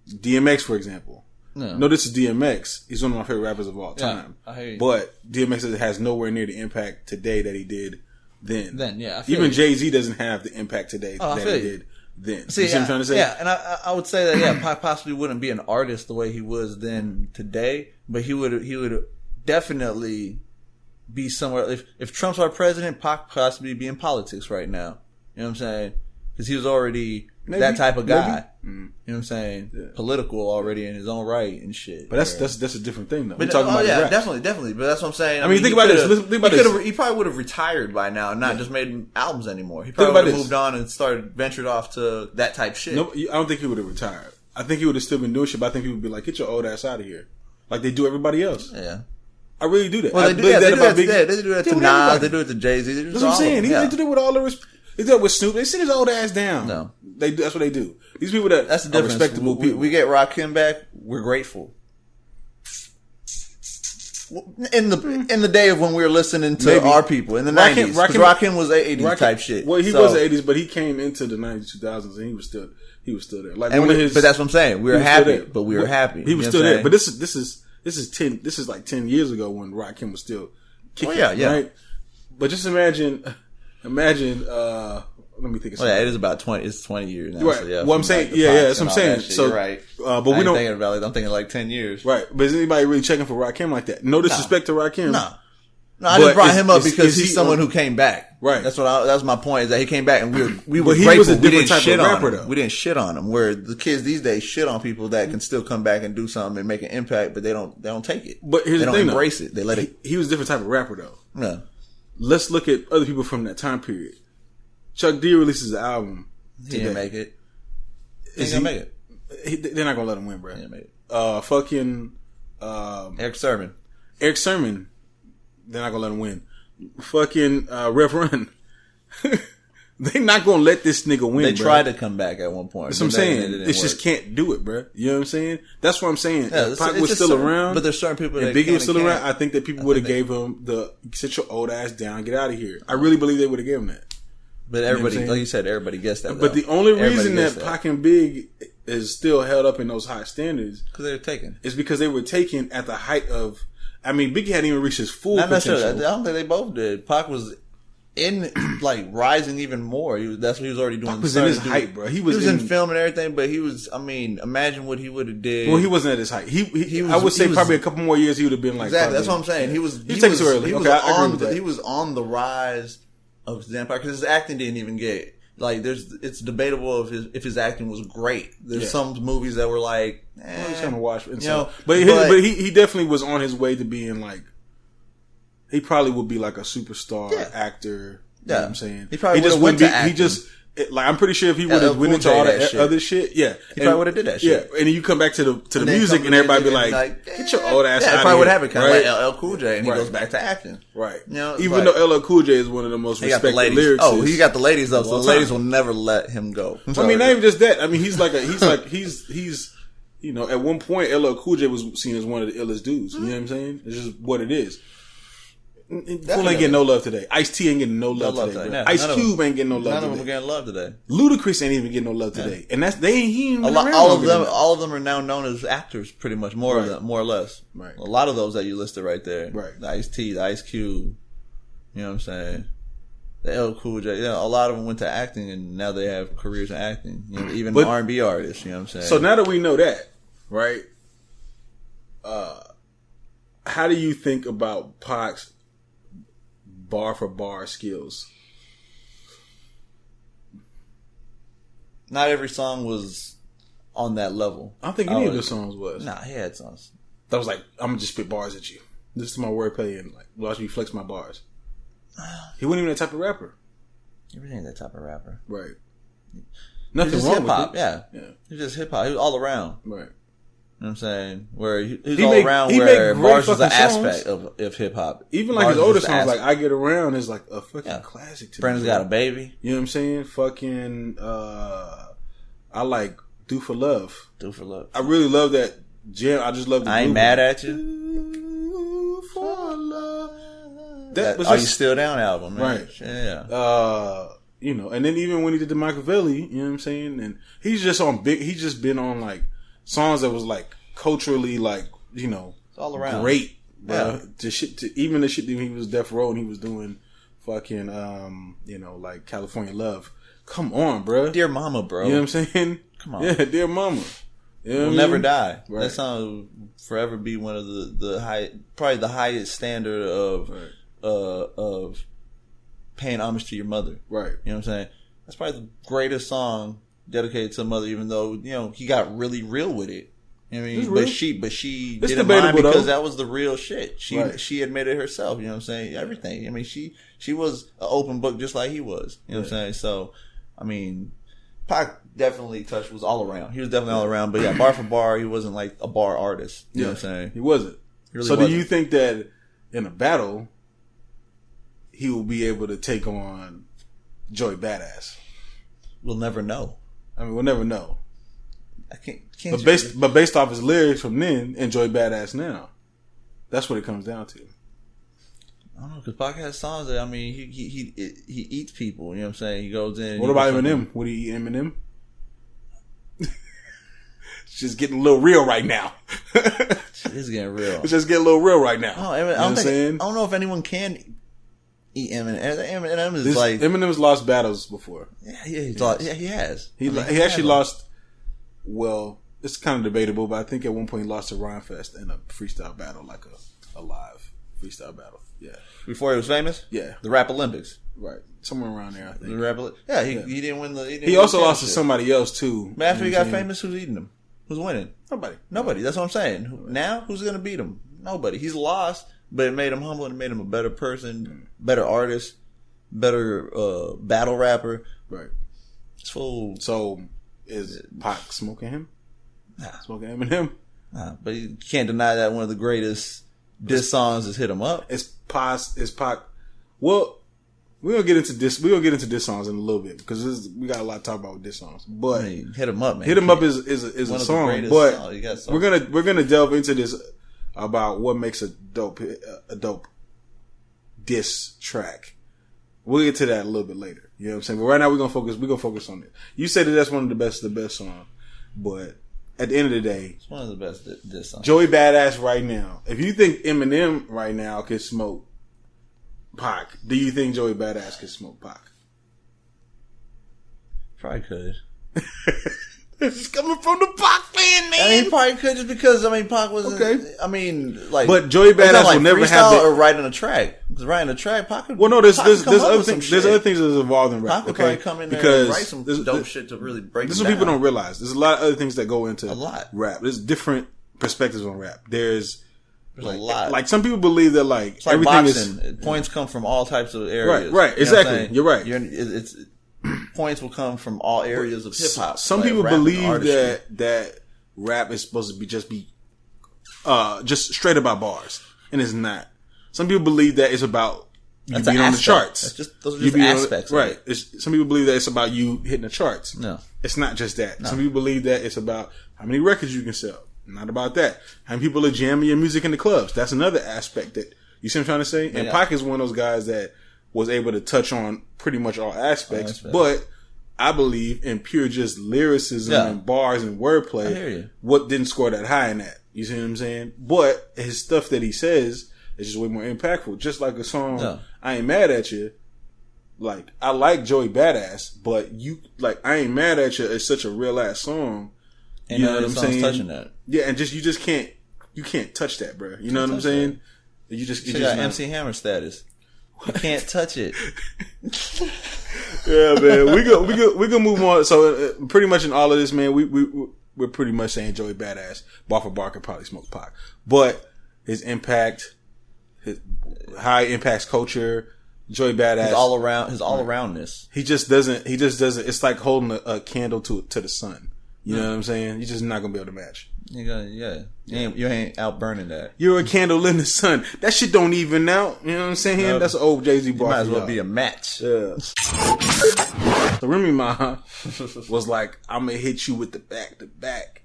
DMX, for example. No, this is DMX. He's one of my favorite rappers of all time. I hear you. But DMX has nowhere near the impact today that he did then. I feel even Jay Z doesn't have the impact today that he did then. See, you see what I'm trying to say? Yeah, and I would say that Pac possibly wouldn't be an artist the way he was then today, but he would definitely be somewhere. If Trump's our president, Pac possibly be in politics right now. You know what I'm saying? Because he was already that type of guy. You know what I'm saying? Yeah. Political already in his own right and shit. But that's a different thing though. But, we're talking about rap. definitely. But that's what I'm saying. I mean think about this. Think about this. He probably would have retired by now and not just made albums anymore. He probably would have moved on and ventured off to that type shit. No, I don't think he would have retired. I think he would have still been doing shit, but I think he would be like, get your old ass out of here. Like they do everybody else. Yeah. I really do that. Well, they do that to Nas. They do it to Jay Z. That's what I'm saying. They do it with all the respect. They do it with Snoop. They sit his old ass down. No. That's what they do. These people that's the difference. Respectable people. We get Rakim back. We're grateful. In the day of when we were listening to our people in the 90s. Rakim was 80s type shit. Well, he was 80s, but he came into the 90s, 2000s, and he was still there. Like but that's what I'm saying. We were happy, but we were happy. He was still there. But this is like 10 years ago when Rakim was still kicking. Oh, yeah. Right? But just imagine, let me think of something. It is about 20, it's 20 years now. Right. So well, I'm saying, that's what I'm saying. So, you're right. But we don't thinking about it. I'm thinking like 10 years. Right. But is anybody really checking for Rakim like that? No disrespect to Rakim. No, I just brought him up because he's someone who came back. Right. That's my point, is that he came back and we were he grateful. Was a different type of rapper, though. We didn't shit on him. Where the kids these days shit on people that can still come back and do something and make an impact, but they don't take it. But here's they the don't thing, embrace it. They let it. He was a different type of rapper, though. Yeah. Let's look at other people from that time period. Chuck D releases an album. He didn't make it. Is He didn't make it. They're not gonna let him win, bro. He didn't make it. Eric Sermon. They're not gonna let him win. Fucking Rev Run. They not gonna let this nigga win. They bro. tried to come back at one point. That's what I'm saying. It just can't do it, bro. You know what I'm saying? That's what I'm saying. Yeah, if Pac was still around, but there's certain people that and Biggie was still can't. around, I think that people would have gave him the sit your old ass down, get out of here. I really believe they would have given him that. But everybody, like you said, everybody gets that. But the only reason Everybody that Pac and Big is still held up in those high standards because they were taken is because they were taken at the height of. I mean, Biggie hadn't even reached his full Not potential. necessarily. I don't think they both did. Pac was in like rising even more. That's what he was already doing. Pac was in his height, bro. He was in film and everything, but he was. I mean, imagine what he would have did. Well, he wasn't at his height. He was, I would say probably a couple more years he would have been like. Exactly. That's what I'm saying. He was. He was too early. He was on the rise of his empire because his acting didn't even get. Like it's debatable if his acting was great. There's some movies that were like, well, he's gonna watch, you know, but he definitely was on his way to being like, he probably would be like a superstar actor. You know what I'm saying? He probably just went to acting. Like I'm pretty sure if he would have went into all that other shit, he probably would have did that shit. Yeah, and then you come back to the music, and everybody be like, "Get your old ass out of here." That's probably what happened. Kind of like LL Cool J, and he goes back to acting. Right. You know, even though LL Cool J is one of the most respected lyricists. Oh, he got the ladies though, so the ladies will never let him go. I mean, not even just that. I mean, he's you know, at one point LL Cool J was seen as one of the illest dudes. You know what I'm saying? It's just what it is. Fool ain't getting no love today. Ice-T ain't getting no love today. No, Ice Cube ain't getting no love today. None of them are getting love today. Ludacris ain't even getting no love today, and he ain't all of them are now known as actors, pretty much more or less. Right. A lot of those that you listed right there, right? The Ice-T, the Ice Cube, you know what I'm saying? The LL Cool J, a lot of them went to acting, and now they have careers in acting. You know, even R&B artists, you know what I'm saying? So now that we know that, right? How do you think about Pac's bar for bar skills? Not every song was on that level. I don't think any of the songs was. Nah, he had songs that was like, I'm gonna just spit bars at you. This is my wordplay and like watch me flex my bars. He wasn't even that type of rapper. He wasn't that type of rapper. Right. Nothing wrong hip-hop, with it. Yeah. He was just hip hop. He was all around. Right. You know what I'm saying? Where he's all around where bars is an aspect of hip hop. Even like his older songs, like I Get Around is like a fucking classic to me. Brandon's Got a Baby. You know what I'm saying? Fucking I like Do for Love. Do for Love. I really love that jam. I just love the I Ain't Mad at You. Do for Love. That Are You Still Down album, man. Right. Yeah. You know, and then even when he did the Machiavelli, you know what I'm saying? And he's just been on like songs that was like culturally like, you know, it's all around great, bro. Yeah. Even the shit that he was Death Row and he was doing fucking you know, like California Love. Come on, bro. Dear Mama, bro. You know what I'm saying? Come on. Yeah, Dear Mama. You know Will never die. Right. That song will forever be one of probably the highest standard of paying homage to your mother. Right. You know what I'm saying? That's probably the greatest song dedicated to a mother, even though, you know, he got really real with it. You know what I mean? But she didn't mind because that was the real shit. She admitted herself, you know what I'm saying? Everything. I mean, she was an open book just like he was. You know what I'm saying? So, I mean, Pac definitely was all around. He was definitely all around. But yeah, bar for bar, he wasn't like a bar artist. You know what I'm saying? He wasn't. Really so do you think that in a battle, he will be able to take on Joey Badass? We'll never know. I mean, we'll never know. I can't. But based off his lyrics from then and Joey Badass now, that's what it comes down to. I don't know, because Pac has songs that, I mean, he eats people. You know what I'm saying? He goes in. What about Eminem? Would he eat Eminem? It's just getting a little real right now. It is getting real. It's just getting a little real right now. I don't know if anyone can eat Eminem. Eminem is like Eminem's lost battles before. Yeah, he has. He actually lost. Well, it's kind of debatable, but I think at one point he lost to Rhyme Fest in a freestyle battle, like a live freestyle battle. Yeah, before he was famous. Yeah, the Rap Olympics. Right, somewhere around there. I think the Rap. Yeah, he didn't win the. He also lost to somebody else too. But after he got famous, who's eating him? Who's winning? Nobody. That's what I'm saying. Right. Now, who's going to beat him? Nobody. He's lost, but it made him humble and it made him a better person, better artist. better battle rapper. Right. So is Pac smoking him? Nah. Smoking Eminem? Nah, but you can't deny that one of the greatest diss songs is "Hit 'Em Up." Is Pac? Well, we're gonna get into this. We're gonna get into diss songs in a little bit because we got a lot to talk about with diss songs. But I mean, "Hit 'Em Up," man. "Hit 'Em Up" is a song. But we're gonna delve into this about what makes a dope diss track. We'll get to that a little bit later. You know what I'm saying? But right now we're gonna focus on it. You said that that's one of the best songs, but at the end of the day, it's one of the best diss songs. Joey Badass right now. If you think Eminem right now could smoke Pac, do you think Joey Badass could smoke Pac? Probably could. This is coming from the Pac fan, man. I mean, he probably could just because Pac was okay. I mean, like, but Joey Badass will never have the, or writing a track. Because writing a track, Pac could. Well, no, there's other things. There's other things that's involved in rap. Pac could okay, probably come in there and write some dope shit to really break. This is what people don't realize. There's a lot of other things that go into rap. There's different perspectives on rap. There's like, a lot. Like some people believe that like it's like everything boxing. Is points come from all types of areas. Right, exactly. You're right. It's points will come from all areas of hip hop. Some people believe that rap is supposed to be just straight about bars, and it's not. Some people believe that it's about you being on the charts. Those are just aspects, right? Some people believe that it's about you hitting the charts. No, it's not just that. No. Some people believe that it's about how many records you can sell. Not about that. How many people are jamming your music in the clubs? That's another aspect that you see what I'm trying to say. And Pac is one of those guys that was able to touch on pretty much all aspects, but I believe in pure just lyricism and bars and wordplay, what didn't score that high in that? You see what I'm saying? But his stuff that he says is just way more impactful. Just like a song, I Ain't Mad At You. Like, I like Joey Badass, but I Ain't Mad At You is such a real ass song. And you know what I'm saying? Touching that. Yeah, and you can't touch that, bro. You know what I'm saying? You just got MC Hammer status. You can't touch it. Yeah, man. We gonna move on. So pretty much in all of this, man, we're pretty much saying Joey Badass, bar for bar, could probably smoke Pac, but his impact, his high impacts culture, Joey Badass, his all aroundness. He just doesn't. It's like holding a candle to the sun. You know what I'm saying? You're just not gonna be able to match. You ain't out burning that. You're a candle in the sun. That shit don't even out. You know what I'm saying? Nope. That's an old Jay Z bar. Might as well be a match. Yeah. So Remy Ma was like, "I'm gonna hit you with the back to back."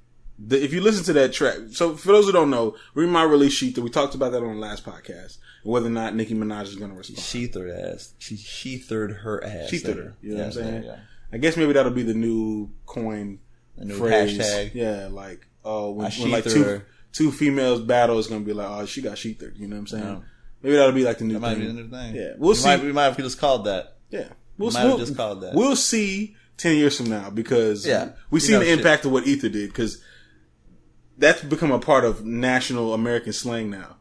If you listen to that track, so for those who don't know, Remy Ma released ShEther. We talked about that on the last podcast. Whether or not Nicki Minaj is gonna respond. ShEthered ass. She ShEthered her ass. ShEthered her. You know what I'm saying? Yeah. I guess maybe that'll be the new coin. A new phrase. Hashtag. Yeah, like when like two females battle, it's gonna be like, oh, she got ShEthered. You know what I'm saying? Yeah. Maybe that'll be like the new thing. That might be the new thing. Yeah, we'll see. We might have just called that. Yeah, we'll have just called that. We'll see 10 years from now because we've seen the impact of what Ether did because that's become a part of national American slang now.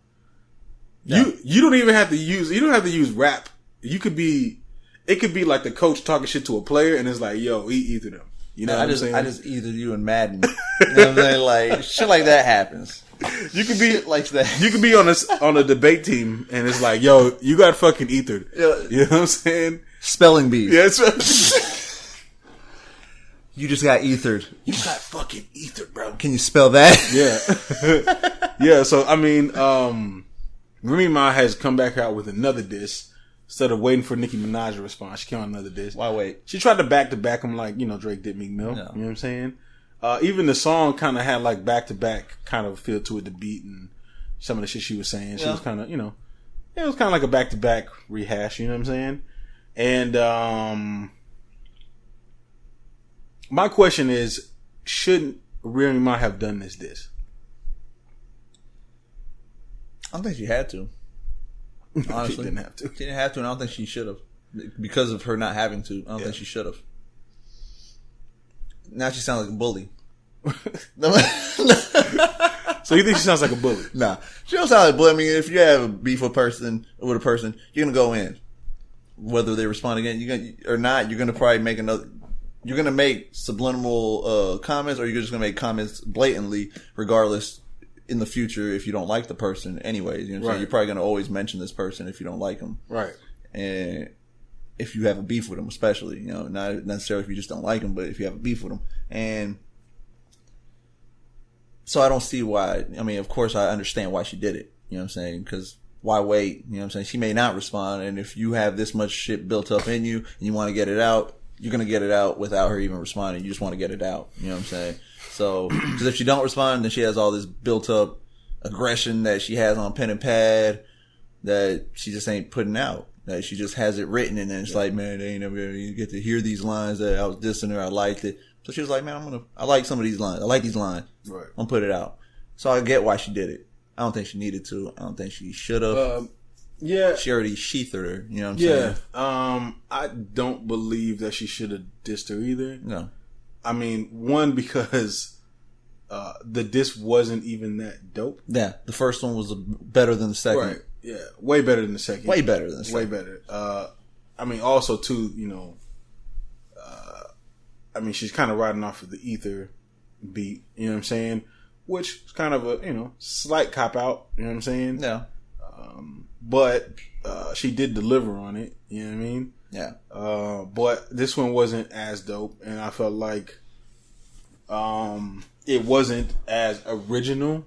Yeah. You don't even have to use rap. It could be like the coach talking shit to a player and it's like, yo, ether them. You know what I'm saying? I just ethered you in Madden. You know what I'm saying? Like shit like that happens. You could be like that. You could be on a debate team and it's like, yo, you got fucking ethered. Yeah. You know what I'm saying? Spelling bees. Yeah, that's You just got ethered. You got fucking ethered, bro. Can you spell that? Yeah. Yeah, so I mean, Remy Ma has come back out with another diss. Instead of waiting for Nicki Minaj to respond, she came on another diss. Why wait? She tried to back him like, Drake did Meek Mill. No. You know what I'm saying? Even the song kind of had like back-to-back kind of feel to it, the beat and some of the shit she was saying. She was kind of, it was kind of like a back-to-back rehash, you know what I'm saying? And my question is, shouldn't Remy Ma have done this diss? I don't think she had to. Honestly, she didn't have to. She didn't have to, and I don't think she should have. Because of her not having to, I don't think she should have. Now she sounds like a bully. So you think she sounds like a bully? Nah, she don't sound like a bully. I mean, if you have a beef with a person, you're gonna go in. Whether they respond again, or not, you're gonna probably make another. You're gonna make subliminal comments, or you're just gonna make comments blatantly, regardless. In the future, if you don't like the person anyways, you know what I'm saying? You're probably going to always mention this person if you don't like them. Right. And if you have a beef with them, especially, you know, not necessarily if you just don't like them, but if you have a beef with them. And so I don't see why. I mean, of course, I understand why she did it. You know what I'm saying? Because why wait? You know what I'm saying? She may not respond. And if you have this much shit built up in you and you want to get it out, you're going to get it out without her even responding. You just want to get it out. You know what I'm saying? So, because if she don't respond, then she has all this built up aggression that she has on pen and pad that she just ain't putting out. That she just has it written, and then it's like, man, they ain't never you get to hear these lines that I was dissing her. I liked it. So she was like, man, I like some of these lines. I like these lines. Right. I'm gonna put it out. So I get why she did it. I don't think she needed to. I don't think she should have. Yeah. She already ShEthered her. You know what I'm saying? Yeah. I don't believe that she should have dissed her either. No. I mean, one, because the diss wasn't even that dope. Yeah. The first one was better than the second. Right. Yeah. Way better than the second. Way better than the second. Way better. I mean, also, too, you know, I mean, she's kind of riding off of the Ether beat, you know what I'm saying? Which is kind of a, you know, slight cop out, you know what I'm saying? Yeah. But she did deliver on it, you know what I mean? Yeah. But this one wasn't as dope, and I felt like it wasn't as original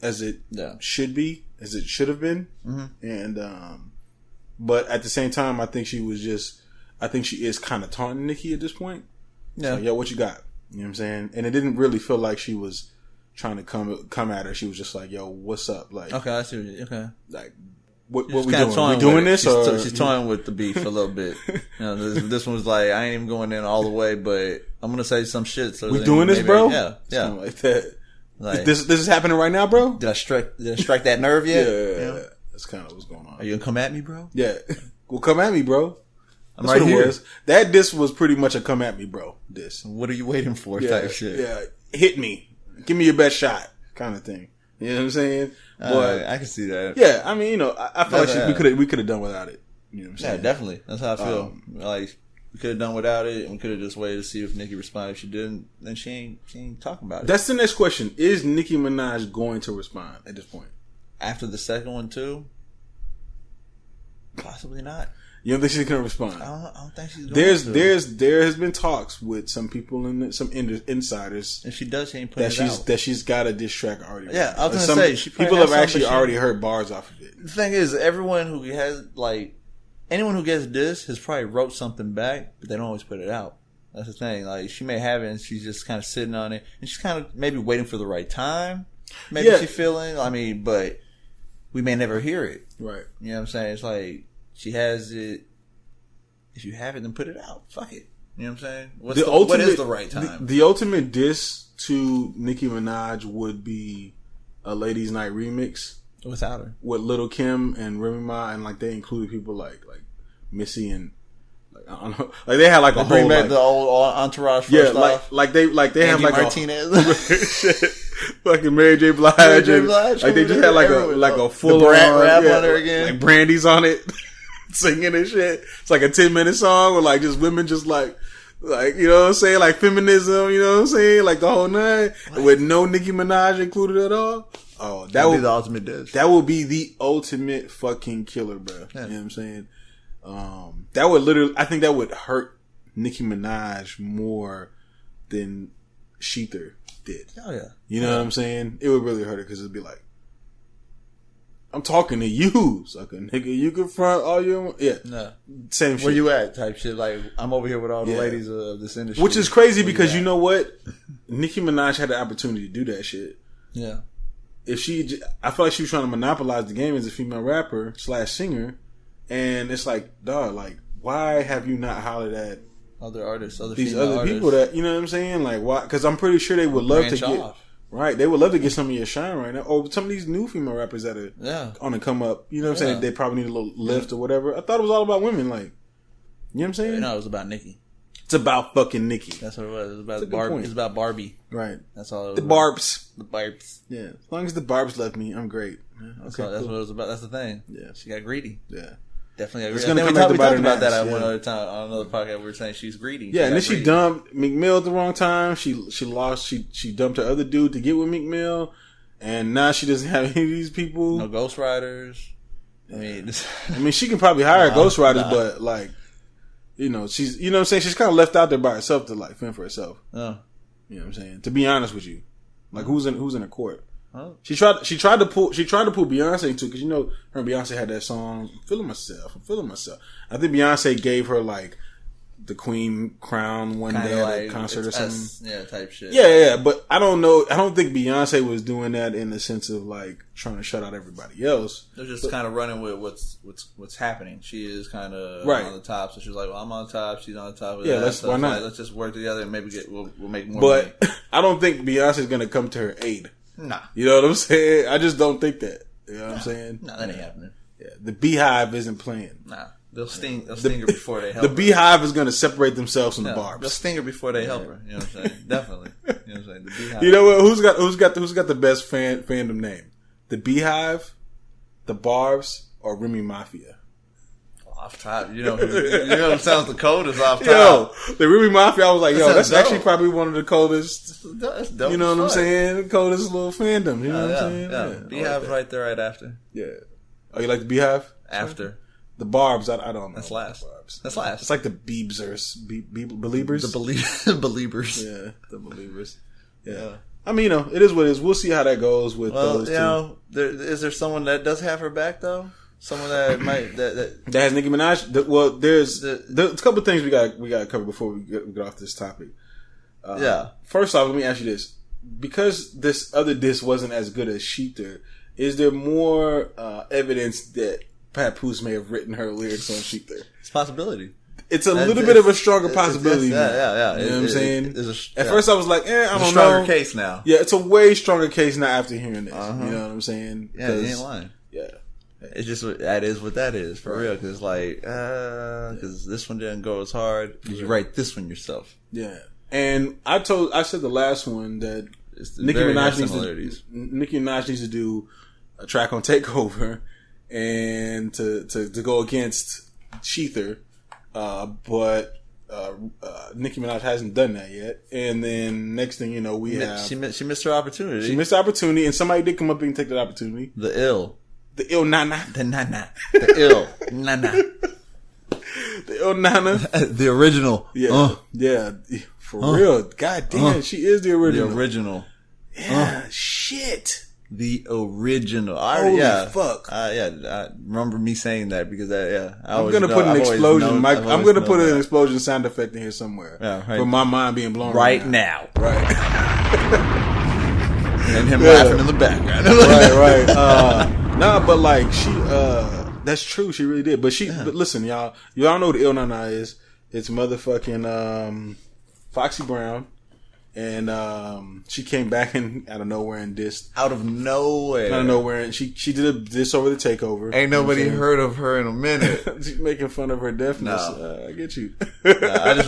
as it should be, as it should have been. Mm-hmm. And but at the same time, I think she is kind of taunting Nicki at this point. Yeah. So, yo, what you got? You know what I'm saying? And it didn't really feel like she was trying to come at her. She was just like, yo, what's up? Like, okay, I see what you, okay. Like, what we doing? We doing this? She's toying with the beef a little bit. You know, this one was like, I ain't even going in all the way, but I'm going to say some shit. So we doing this, bro? Yeah. Something like that. Like, this is happening right now, bro? Did I strike that nerve yet? Yeah. That's kind of what's going on. Are you going to come at me, bro? Yeah. Well, come at me, bro. That's right what here. It was. That diss was pretty much a come at me, bro. Diss. What are you waiting for? Type shit. Yeah. Hit me. Give me your best shot. Kind of thing. You know what I'm saying? But I can see that. Yeah. I mean, you know, I feel like we could have done without it. You know what I'm saying? Yeah, definitely. That's how I feel. Like, we could have done without it, and we could have just waited to see if Nicki responded. If she didn't, then she ain't talking about it. That's the next question. Is Nicki Minaj going to respond at this point? After the second one, too? Possibly not. You don't think she's going to respond? I don't think she's going to. There has been talks with some people and some insiders. If she does, she ain't putting it out. That she's got a diss track already. Yeah, I was going to say. People have actually already heard bars off of it. The thing is, everyone who has, like, anyone who gets diss has probably wrote something back, but they don't always put it out. That's the thing. Like, she may have it and she's just kind of sitting on it. And she's kind of maybe waiting for the right time. Maybe she's feeling, I mean, but we may never hear it. Right. You know what I'm saying? It's like, she has it. If you have it, then put it out. Fuck it. You know what I'm saying? What is the right time? The ultimate diss to Nicki Minaj would be a Ladies Night remix. Without her. With Lil' Kim and Remy Ma, and like they included people like Missy and like I don't know, like they had like a whole bring back like, the old entourage. First off. like they have like Martinez. shit, fucking Mary J. Blige. Like they just had like a full on rap on her again. Like Brandy's on it, singing and shit. It's like a 10-minute song with like just women just like you know what I'm saying, like feminism. You know what I'm saying, like the whole nine with no Nicki Minaj included at all. Oh, that would be the ultimate diss. That would be the ultimate fucking killer, bro. Yeah. You know what I'm saying? That would literally, I think that would hurt Nicki Minaj more than ShEther did. Oh yeah. You know what I'm saying? It would really hurt her because it'd be like, I'm talking to you, sucker nigga. You can front all your same shit. Where you at? Type shit. Like I'm over here with all the ladies of this industry, which is crazy because you know what? Nicki Minaj had the opportunity to do that shit. Yeah. I feel like she was trying to monopolize the game as a female rapper / singer, and it's like, dog, like, why have you not hollered at other artists, these other people that, you know what I'm saying? Like, why? Because I'm pretty sure they would love to get right. They would love to get some of your shine right now, or some of these new female rappers that are on the come up. You know what I'm saying? They probably need a little lift or whatever. I thought it was all about women, like, you know what I'm saying? No, it was about Nicki. It's about fucking Nicki. That's what it was. It was about Barbie. It's about Barbie. Right. That's all it was. The Barbs. The Barbs. Yeah. As long as the Barbs left me, I'm great. Yeah, that's what it was about. That's the thing. Yeah. She got greedy. Yeah. Definitely got greedy. We talked about that one other time on another podcast. We were saying she's greedy. Yeah, and then she dumped McMill at the wrong time. She lost. She dumped her other dude to get with McMill, and now she doesn't have any of these people. No ghostwriters. I mean, she can probably hire ghostwriters, but like, you know, she's, you know what I'm saying? She's kind of left out there by herself to like fend for herself. Oh. You know what I'm saying? To be honest with you. Like who's in the court? Oh. She tried to pull Beyonce too, because you know her and Beyonce had that song I'm feeling myself. I think Beyonce gave her like the queen crown one Kinda day like, at a concert or something. type shit. Yeah, but I don't know. I don't think Beyonce was doing that in the sense of like trying to shut out everybody else. They're just kind of running with what's happening. She is kind of right on the top, so she's like, "Well, I'm on top. She's on top." Yeah, why not? Like, let's just work together and maybe we'll make more. But money. I don't think Beyonce's gonna come to her aid. Nah, you know what I'm saying? I just don't think that. You know what I'm saying? Nah, that ain't happening. Yeah, the Beehive isn't playing. Nah. They'll sting her before they help her. The Beehive is going to separate themselves from the Barbs. They'll sting her before they help her. You know what I'm saying? Definitely. You know what I'm saying? The Beehive. You know what? Who's got the best fandom name? The Beehive, the Barbs, or Remy Mafia? Off top, you know what sounds the coldest off top. Yo, the Remy Mafia, I was like, that's actually probably one of the coldest. That's dope. You know what I'm saying? The coldest little fandom. You know what I'm saying? Yeah. Beehive's right there, right after. Yeah. Oh, you like the Beehive? After. The Barbs, I don't know. That's last. That's last. It's like the Beebsers. Believers? The Believers. Yeah, the Believers. Yeah. I mean, you know, it is what it is. We'll see how that goes with those two. You know, is there someone that does have her back, though? Someone that might... That has Nicki Minaj? Well, there's a couple of things we got to cover before we get off this topic. First off, let me ask you this. Because this other disc wasn't as good as ShEther, is there more evidence that Papoose may have written her lyrics on ShEther? It's a possibility. It's a little bit of a stronger possibility. Yeah. You know what I'm saying? At first I was like, I don't know. Stronger case now. Yeah, it's a way stronger case now after hearing this. You know what I'm saying? Yeah, you ain't lying. Yeah. It's just, that is what that is, for real. Because like, because this one didn't go as hard. Because you write this one yourself. Yeah. And I said the last one that Nicki Minaj needs to do a track on Takeover and to go against ShEther, but Nicki Minaj hasn't done that yet. And then next thing you know, she missed her opportunity. She missed the opportunity, and somebody did come up and take that opportunity. The ill Nana. The Nana. The ill Nana. The ill Nana. The original. Yeah. Yeah. For real. God damn, she is the original. The original. Yeah. Shit. The original. Holy fuck. I remember me saying that because I'm going to put an explosion. I'm going to put an explosion sound effect in here somewhere. Yeah, right. For my mind being blown right now. Right. And him laughing in the background. right. Nah, but like that's true. She really did. But but listen, y'all know what the ill Nana is. It's motherfucking, Foxy Brown. And she came back out of nowhere and dissed. Out of nowhere. And she did a diss over the Takeover. Ain't nobody heard of her in a minute. She's making fun of her deafness. No. I get you. That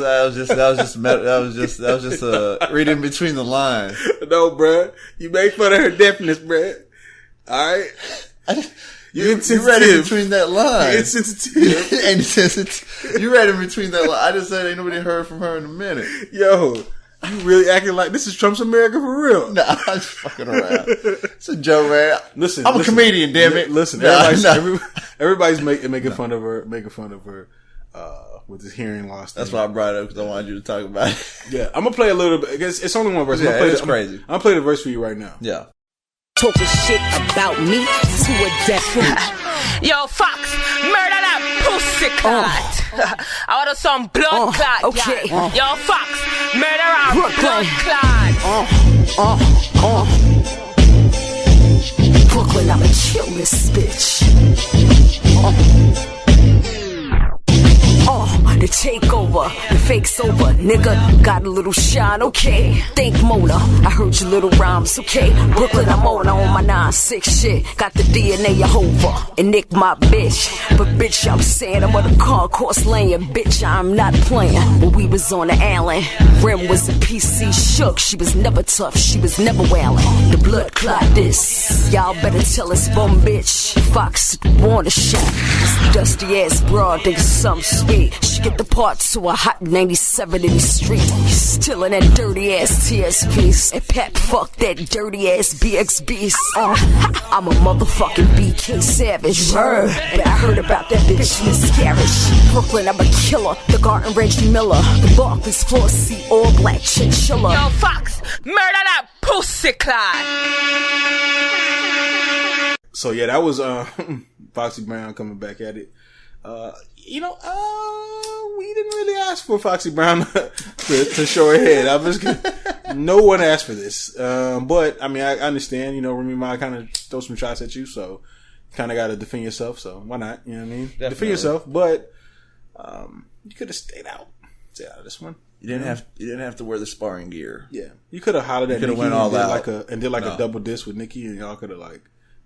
was just reading between the lines. No, bruh. You make fun of her deafness, bruh. Alright? You read in between that line. You're insensitive. You read in between that line. I just said ain't nobody heard from her in a minute. Yo, you really acting like this is Trump's America for real? Nah, I'm just fucking around. It's a joke, man. Listen, I'm a comedian, damn it. Listen, everybody's making fun of her, with his hearing loss. That's why I brought it up, because I wanted you to talk about it. Yeah, I'm gonna play a little bit. It's only one verse. It's crazy. I'm gonna play the verse for you right now. Yeah. Talking shit about me to a death. Yo, Fox, murder that pussy clot. I order some blood clot. Okay. Yo, Fox, murder our Brooklyn. blood clot. Brooklyn, I'ma kill this bitch. The takeover, the fake's over, nigga. Got a little shine, okay. Think Mona, I heard your little rhymes, okay. Brooklyn, I'm on my 9-6 shit. Got the DNA Jehovah, and Nick my bitch. But bitch, I'm saying I'm on the concourse laying. Bitch, I'm not playing. When we was on the island, Rem was a PC shook. She was never tough, she was never wailing. The blood clot this. Y'all better tell this bum bitch Fox want a shot. This dusty ass broad thinks some sweet. She get the parts to a hot 97 in the street. Still in that dirty ass TSPs. And Pat fuck that dirty ass BXBs. I'm a motherfucking BK Savage. But I heard about that bitch miscarriage. Brooklyn, I'm a killer. The Garden Reggie Miller. The Barclays floor seat, all black chinchilla. Yo, Fox, murder that pussy clot. So yeah, that was Foxy Brown coming back at it. We didn't really ask for Foxy Brown to show her head. I'm just kidding. No one asked for this. But I mean, I understand. Remy Ma kind of throw some shots at you, so kind of got to defend yourself. So why not? You know what I mean? Definitely. Defend yourself, but you could have stayed out of this one. You didn't have to wear the sparring gear. Yeah, you could have hollered at Nicki went all out. and did a double diss with Nicki, and y'all could have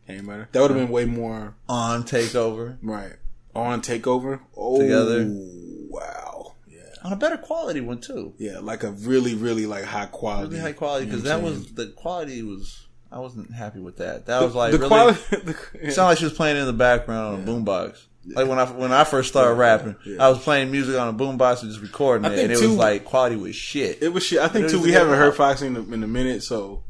came at her. That would have been way more on Takeover, right? On Takeover, together. Wow, yeah, on a better quality one too. Yeah, like a really, really high quality, really high quality because the quality was. I wasn't happy with that. That was like the really. Quality, it sounded like she was playing in the background on a boombox. Like when I first started rapping, I was playing music on a boombox and just recording it, and it was like quality was shit. It was shit. I think too we haven't heard Foxy in a minute, so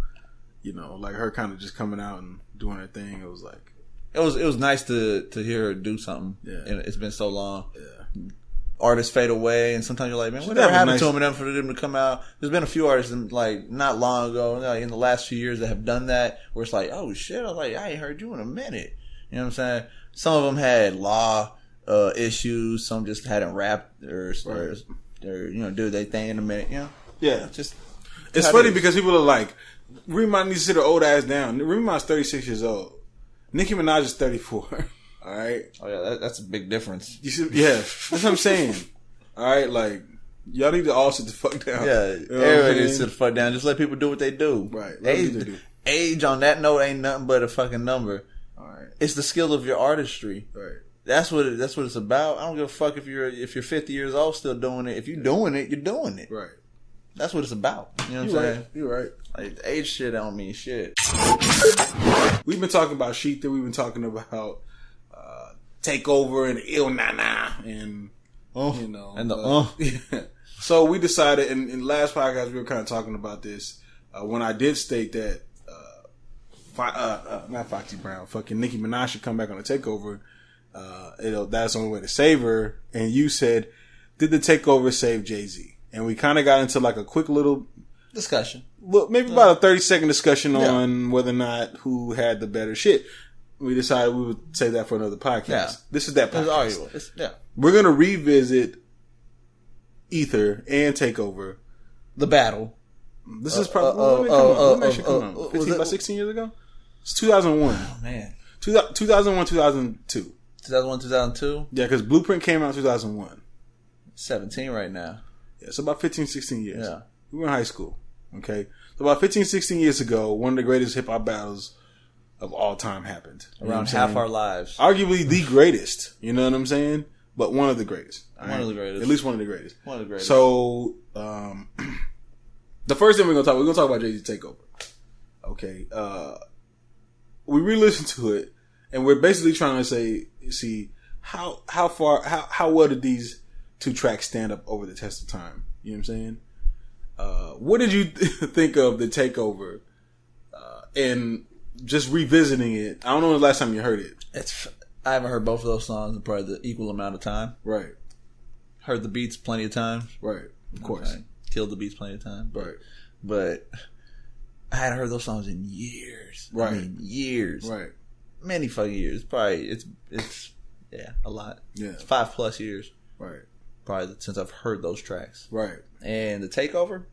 like her kind of just coming out and doing her thing. It was like it was nice to hear her do something. Yeah, and it's been so long. Yeah, artists fade away, and sometimes you're like, man, whatever happened to them? And then for them to come out, there's been a few artists like not long ago, in the last few years that have done that, where it's like, oh shit, I was like, I ain't heard you in a minute. You know what I'm saying? Some of them had law issues. Some just hadn't rapped or do their thing in a minute. Yeah. It's funny because people are like, Remy Ma needs to sit her old ass down. Remy Ma's 36 years old. Nicki Minaj is 34. All right. Oh yeah, that's a big difference. That's what I'm saying. All right, like y'all need to all sit the fuck down. Yeah, everybody needs to sit the fuck down. Just let people do what they do. Right. Age on that note ain't nothing but a fucking number. It's the skill of your artistry. Right. That's what it's about. I don't give a fuck if you're 50 years old still doing it. If you're doing it, you're doing it. Right. That's what it's about. You know what I'm saying? Right. You're right. Like age shit don't mean shit. We've been talking about ShEther. We've been talking about Takeover and Il Nana and So we decided in the last podcast we were kind of talking about this when I did state that. Not Foxy Brown, fucking Nicki Minaj should come back on the Takeover. That's the only way to save her. And you said, did the Takeover save Jay Z? And we kind of got into like a quick little discussion. Well, maybe about a 30-second discussion on whether or not who had the better shit. We decided we would save that for another podcast. Yeah. This is that podcast. We're going to revisit Ether and Takeover. The battle. This is probably when that shit come out? 15, 16 years ago? It's 2001. Oh, man. 2001, 2002. 2001, 2002? Yeah, because Blueprint came out in 2001. 17 right now. Yeah, so about 15, 16 years. Yeah. We were in high school. Okay? So about 15, 16 years ago, one of the greatest hip-hop battles of all time happened. Around half our lives. Arguably the greatest. You know what I'm saying? But one of the greatest. One of the greatest. At least one of the greatest. One of the greatest. So, the first thing we're going to talk about Jay Z Takeover. Okay. We re-listened to it, and we're basically trying to see how well did these two tracks stand up over the test of time. You know what I'm saying? What did you think of the Takeover? And just revisiting it, I don't know when the last time you heard it. I haven't heard both of those songs in probably the equal amount of time. Right. Heard the beats plenty of times. Right. Of course. Okay. Killed the beats plenty of times. Right. But I hadn't heard those songs in years. Right. I mean, years. Right. Many fucking years. Probably it's a lot. Yeah. It's 5+ years. Right. Probably since I've heard those tracks. Right. And the Takeover,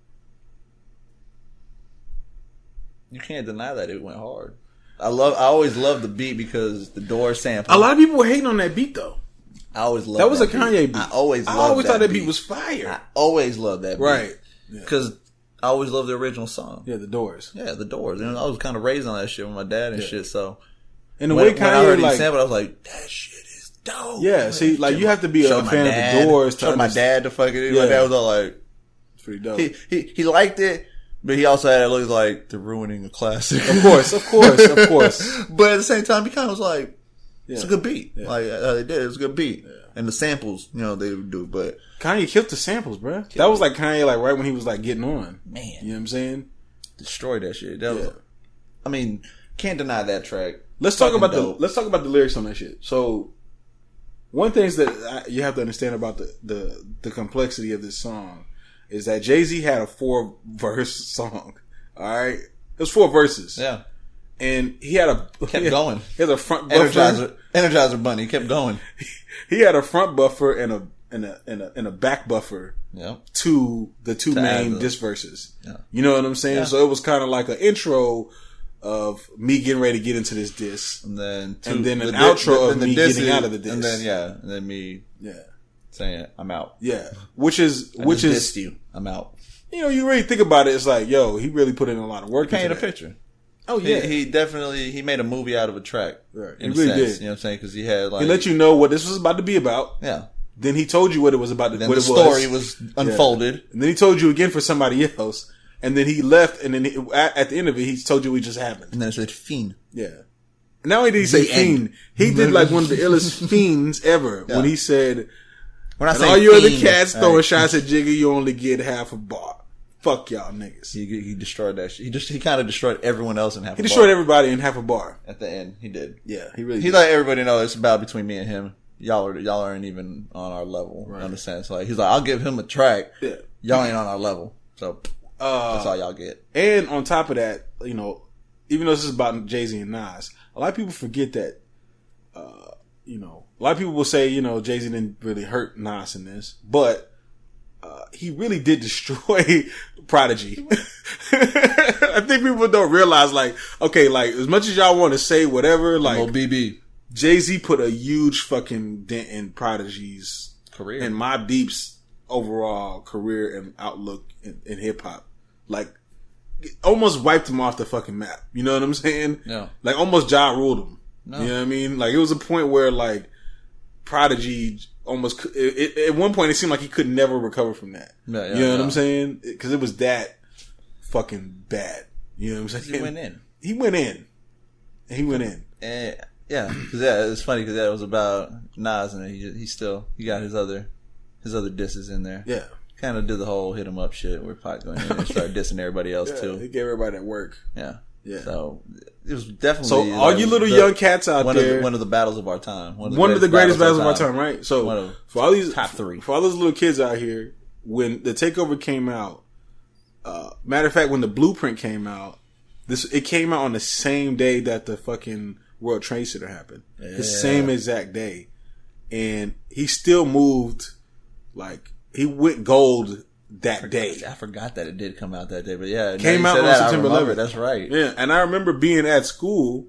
you can't deny that it went hard. I always loved the beat because the Doors sample. A lot of people were hating on that beat though. I always loved that was that a Kanye beat. I always thought that beat was fire. I always loved that beat. Right. Because I always loved the original song. Yeah, the Doors. Yeah, the Doors. And I was kind of raised on that shit with my dad and shit. So, and the way Kanye when I heard him sample, I was like, that shit is dope. Yeah, see, like you have to be a fan of the Doors. Show my dad to fucking. Yeah. My dad was all like, it's pretty dope. He liked it, But he also had it looks like they're ruining a classic. Of course. But at the same time, he kind of was like, it's a good beat. Yeah. Like they did, it was a good beat. Yeah. And the samples, they would do. But Kanye killed the samples, bro. That was like Kanye, like right when he was like getting on. Man, you know what I'm saying? Destroyed that shit. That was, I mean, can't deny that track. Let's talk about the lyrics on that shit. So, one thing that you have to understand about the complexity of this song is that Jay Z had a 4-verse song. All right, it was 4 verses. Yeah, and he had going. He has a front buffer. Energizer Bunny kept going. He had a front buffer and a back buffer. Yeah. To the two main diss verses. Yeah. You know what I'm saying? Yeah. So it was kind of like an intro of me getting ready to get into this diss, and then an outro of me getting out of the diss, and then me saying I'm out. Yeah, which is dissed you. I'm out. You know, you really think about it, it's like, yo, he really put in a lot of work. Painted a picture. Oh yeah, he definitely made a movie out of a track. Right, he really did. You know what I'm saying? Because he had like he let you know what this was about to be about. Yeah. Then he told you what it was about. Then the story was unfolded. Yeah. And then he told you again for somebody else. And then he left. And then at the end of it, he told you what just happened. And then it said fiend. Yeah. Not only did he say fiend, he did like one of the illest fiends ever when he said, "When I say all you other cats throwing shots at Jigga, you only get half a bar. Fuck y'all niggas." He destroyed that shit. He kind of destroyed everyone else in half a bar. He destroyed everybody in half a bar. At the end, he did. Yeah, he really did. He let everybody know it's about between me and him. Y'all aren't even on our level, right. In a sense. Like, he's like, I'll give him a track. Yeah. Y'all ain't on our level. So, that's all y'all get. And on top of that, you know, even though this is about Jay Z and Nas, a lot of people forget that, you know, a lot of people will say, you know, Jay Z didn't really hurt Nas in this, but, he really did destroy Prodigy. I think people don't realize, like, okay, like, as much as y'all want to say whatever, like, BB. Jay-Z put a huge fucking dent in Prodigy's career and Mobb Deep's overall career and outlook in hip hop. Like, almost wiped him off the fucking map. You know what I'm saying? Yeah. Like, almost Ja ruled him. No. You know what I mean? Like, it was a point where, like, Prodigy almost, at one point, it seemed like he could never recover from that. Yeah, you know what I'm saying? Because it was that fucking bad. You know what I'm saying? He went in. And, yeah, because it's funny because it was about Nas, and he got his other disses in there. Yeah, kind of did the whole hit him up shit where Pac going in and started dissing everybody else too. He gave everybody that work. Yeah. Yeah. So it was definitely so all you little young cats out there. One of the battles of our time. One of the greatest battles of our time, right? So for all these top 3, for all those little kids out here, when the Takeover came out, matter of fact, when the Blueprint came out, it came out on the same day that the fucking World Trade Center happened. Yeah. The same exact day. And he still moved, like, he went gold that day. I forgot that it did come out that day, but yeah. It came out on September 11th. That's right. Yeah, and I remember being at school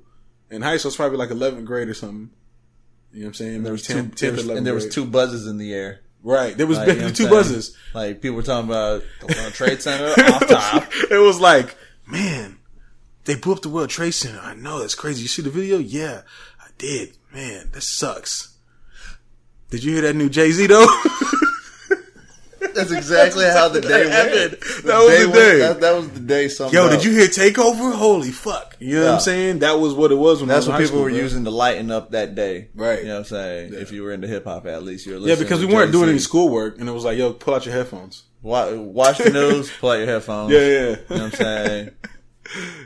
in high school. It's probably like 11th grade or something. You know what I'm saying? There was 10th, 11th and there was 2 buzzes in the air. Right. There was like, 2 buzzes. Like, people were talking about the World Trade Center off top. It was like, man, they blew up the World Trade Center. I know, that's crazy. You see the video? Yeah, I did. Man, that sucks. Did you hear that new Jay Z though? That's exactly how the day went. That was the day. That was the day. Yo, did you hear Takeover? Holy fuck! You know what I'm saying? That was what it was. When that's what people were using to lighten up that day, right? You know what I'm saying? Yeah. If you were into hip hop, at least you were listening. Yeah, because we weren't doing any schoolwork, and it was like, yo, pull out your headphones, watch the news, pull out your headphones. Yeah. You know what I'm saying?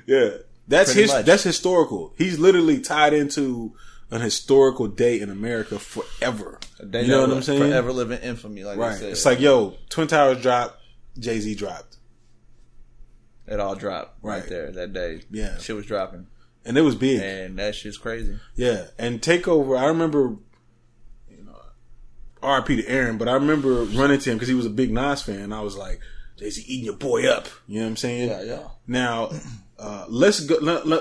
Yeah, that's historical. He's literally tied into an historical day in America forever. You know what I'm saying? Forever living infamy, like right. I said. It's like, yo, Twin Towers dropped, Jay Z dropped. It all dropped right there that day. Yeah, shit was dropping, and it was big, and that shit's crazy. Yeah, and Takeover. I remember, you know, R.I.P. to Aaron, but I remember running to him because he was a big Nas fan. I was like, Jay Z eating your boy up. You know what I'm saying? Yeah. Now, let's go.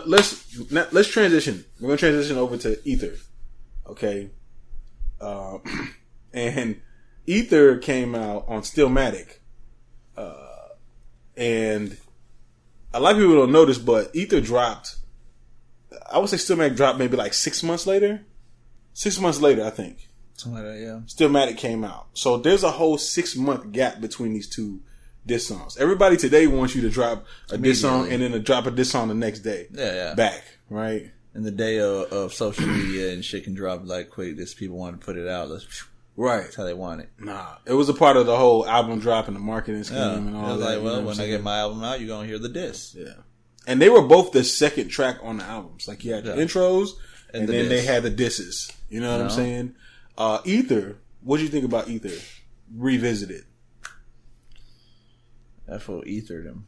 Let's transition. We're gonna transition over to Ether. Okay. And Ether came out on Stillmatic. And a lot of people don't know this, but Ether dropped, I would say Stillmatic dropped maybe like 6 months later. 6 months later, I think. Something like that, yeah. Stillmatic came out. So there's a whole 6 month gap between these two diss songs. Everybody today wants you to drop a diss song and then to drop a diss song the next day. Yeah. Back, right? In the day of social media and shit can drop like quick, this people want to put it out. Right. That's how they want it. Nah. It was a part of the whole album drop and the marketing scheme and all it was that. like, well, when I get my album out, you're going to hear the diss. Yeah. And they were both the second track on the albums. Like, you had the intros and then they had the disses. You know what I'm saying? Ether, what do you think about Ether? Revisited. That's what ethered him.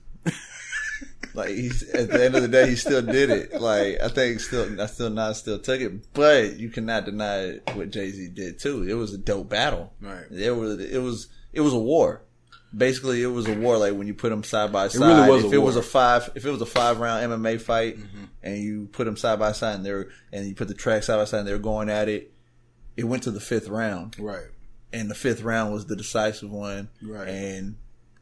Like, at the end of the day, he still did it. Like, I think Nas still took it, but you cannot deny what Jay Z did too. It was a dope battle. Right. It was a war. Basically, it was a war. Like when you put them side by side. It really was if it was a 5-round MMA fight, and you put them side by side, and you put the track side by side, and they're going at it, it went to the 5th round. Right. And the 5th round was the decisive one. Right. And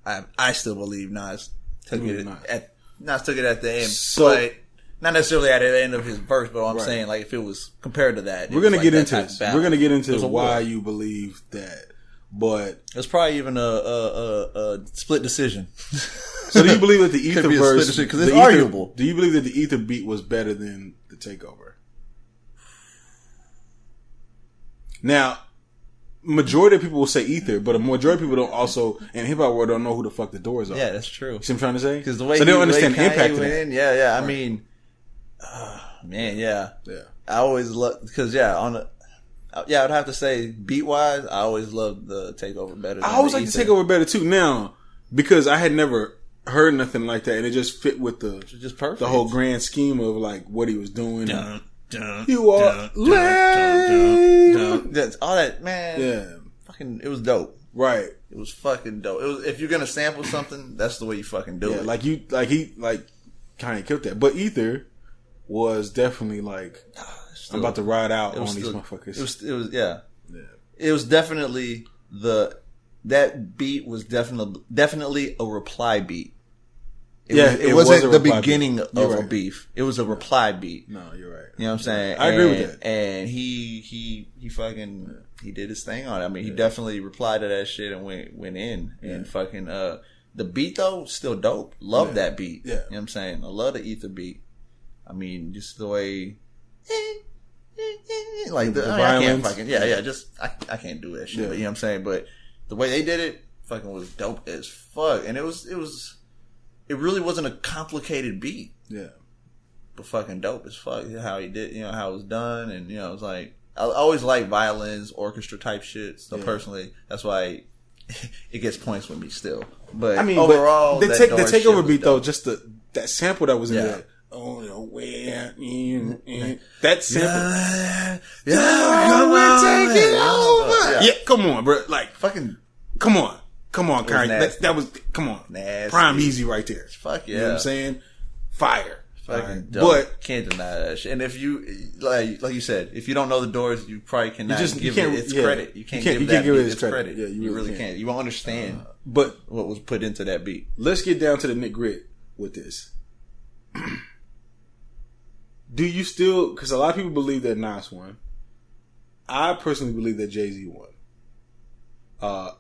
I still believe Nas took it at the end, so, but not necessarily at the end of his verse. But I'm saying, like, if it was compared to that, we're gonna get into this. We're gonna get into why war. You believe that, but it's probably even a split decision. So, do you believe that the Ether verse? Because it's arguable. Do you believe that the Ether beat was better than the Takeover? Now, majority of people will say Ether, but a majority of people don't also, in hip hop world, don't know who the fuck the Doors are. Yeah, that's true. See what I'm trying to say? Because the way so they don't understand the impact of that. Yeah. I mean, man, yeah. I always love because I'd have to say beat wise, I always loved the Takeover better. I always like the Takeover better too. Now, because I had never heard nothing like that, and it just fit with just perfect. The whole grand scheme of like what he was doing. You are lame. That's all that, man. Yeah, fucking, it was dope. Right, it was fucking dope. It was, if you're gonna sample something, that's the way you fucking do it. Like he kind of killed that. But Ether was definitely like, I'm about to ride out on these motherfuckers. It was It was definitely that beat was definitely a reply beat. It wasn't the beginning of a beef. It was a reply beat. No, you're right. You know what I'm saying? I agree with that. And he fucking he did his thing on it. I mean, he definitely replied to that shit and went in and fucking the beat though still dope. Love that beat. Yeah. You know what I'm saying? I love the Ether beat. I mean, just the way like the I can't fucking I can't do that shit. Yeah. But you know what I'm saying? But the way they did it fucking was dope as fuck. And it really wasn't a complicated beat. Yeah. But fucking dope as fuck. How he did, how it was done. And, it was like, I always like violins, orchestra type shit. So personally, that's why it gets points with me still. But I mean, overall, the Takeover beat though, just that sample that was in there. Oh, no, where that sample. Take it over. Yeah, come on, bro. Like, fucking, come on, Kanye. That was, come on. Nasty. Prime Easy right there. Fuck yeah. You know what I'm saying? Fire. Fucking dope. But can't deny that shit. And if you like you said, if you don't know the Doors, you probably cannot give it its credit. You can't give it its credit. Yeah, you really can't. You won't understand but what was put into that beat. Let's get down to the nit grit with this. Do you still, because a lot of people believe that Nas won. I personally believe that Jay Z won.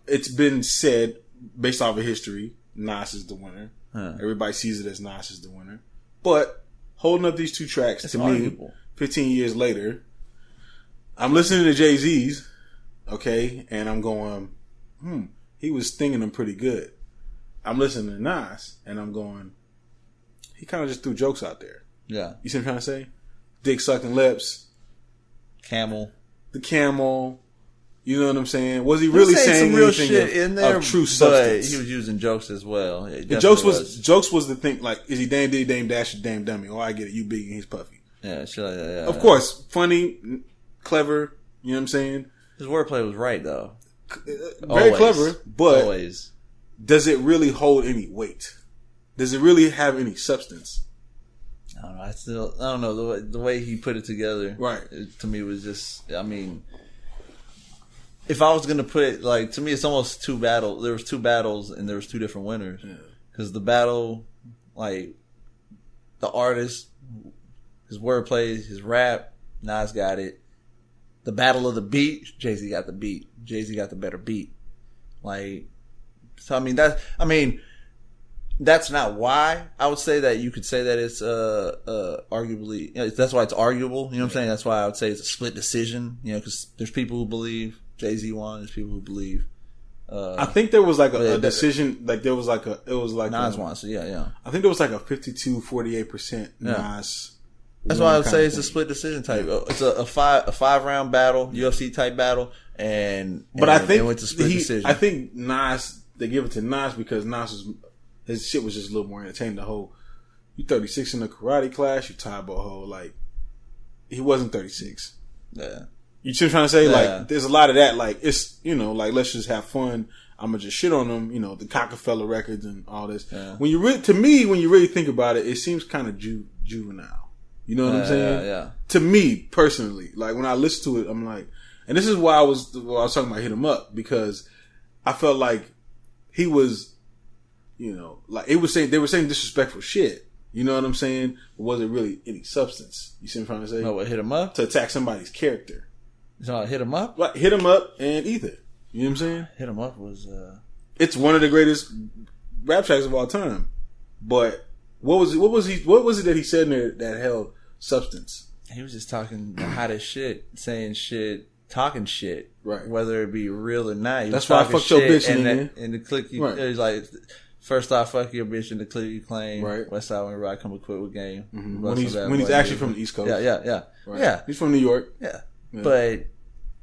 It's been said, based off of history, Nas is the winner. Everybody sees it as Nas is the winner. But holding up these two tracks, to me, 15 years later, I'm listening to Jay Z's, okay, and I'm going, he was stinging them pretty good. I'm listening to Nas, and I'm going, he kind of just threw jokes out there. Yeah. You see what I'm trying to say? Dick sucking lips. The camel. You know what I'm saying? Was he really saying some real anything shit in there, of true substance? But he was using jokes as well. The jokes was the thing. Like, is he Dame Diddy, Dame Dash, or Dame Dummy? Oh, I get it. You big and he's puffy. Yeah, shit like that. Yeah, of course, funny, clever. You know what I'm saying? His wordplay was right though. Very clever, but does it really hold any weight? Does it really have any substance? I don't know. I don't know the way he put it together. Right. To me was just. I mean, if I was gonna put to me, it's almost two battles. There was two battles and there was two different winners. Because the battle, the artist, his wordplay, his rap, Nas got it. The battle of the beat, Jay Z got the beat. Jay Z got the better beat. So that's not why I would say that you could say that it's arguably. That's why it's arguable. You know what I'm saying? That's why I would say it's a split decision. Because there's people who believe Jay-Z won. There's people who believe. I think there was like a decision. Like there was like it was like Nas won. So yeah. I think there was like a 52-48% Nas. That's why I would say it's a split decision type. It's a 5-round battle, UFC type battle, but I think it's a split decision. I think Nas, they give it to Nas because his shit was just a little more entertaining. The whole, you 36 in a karate class, you tie whole like, he wasn't 36. Yeah. You see what I'm trying to say? Yeah. Like, there's a lot of that. Like, it's, like, let's just have fun. I'm gonna just shit on them. The Cockefeller records and all this. Yeah. When you really think about it, it seems kind of juvenile. You know what I'm saying? Yeah. To me personally, like when I listen to it, I'm like, and this is why I was talking about Hit 'Em Up, because I felt like he was, like they were saying disrespectful shit. You know what I'm saying? But was it really any substance? You see what I'm trying to say? No, what, Hit 'Em Up? To attack somebody's character. So Hit 'Em Up? Like Hit 'Em Up and Ether. You know what I'm saying? Hit 'Em Up was it's one of the greatest rap tracks of all time. But what was it that he said in there that held substance? He was just talking the hottest shit, saying shit, talking shit, right? Whether it be real or not. That's why I fucked your bitch, and the click you. Right. It was like, first off, fuck your bitch, and the click you claim. Right. West Side when I come equipped with game. Mm-hmm. When he's actually from the East Coast. Yeah. Right. Yeah. He's from New York. Yeah. But.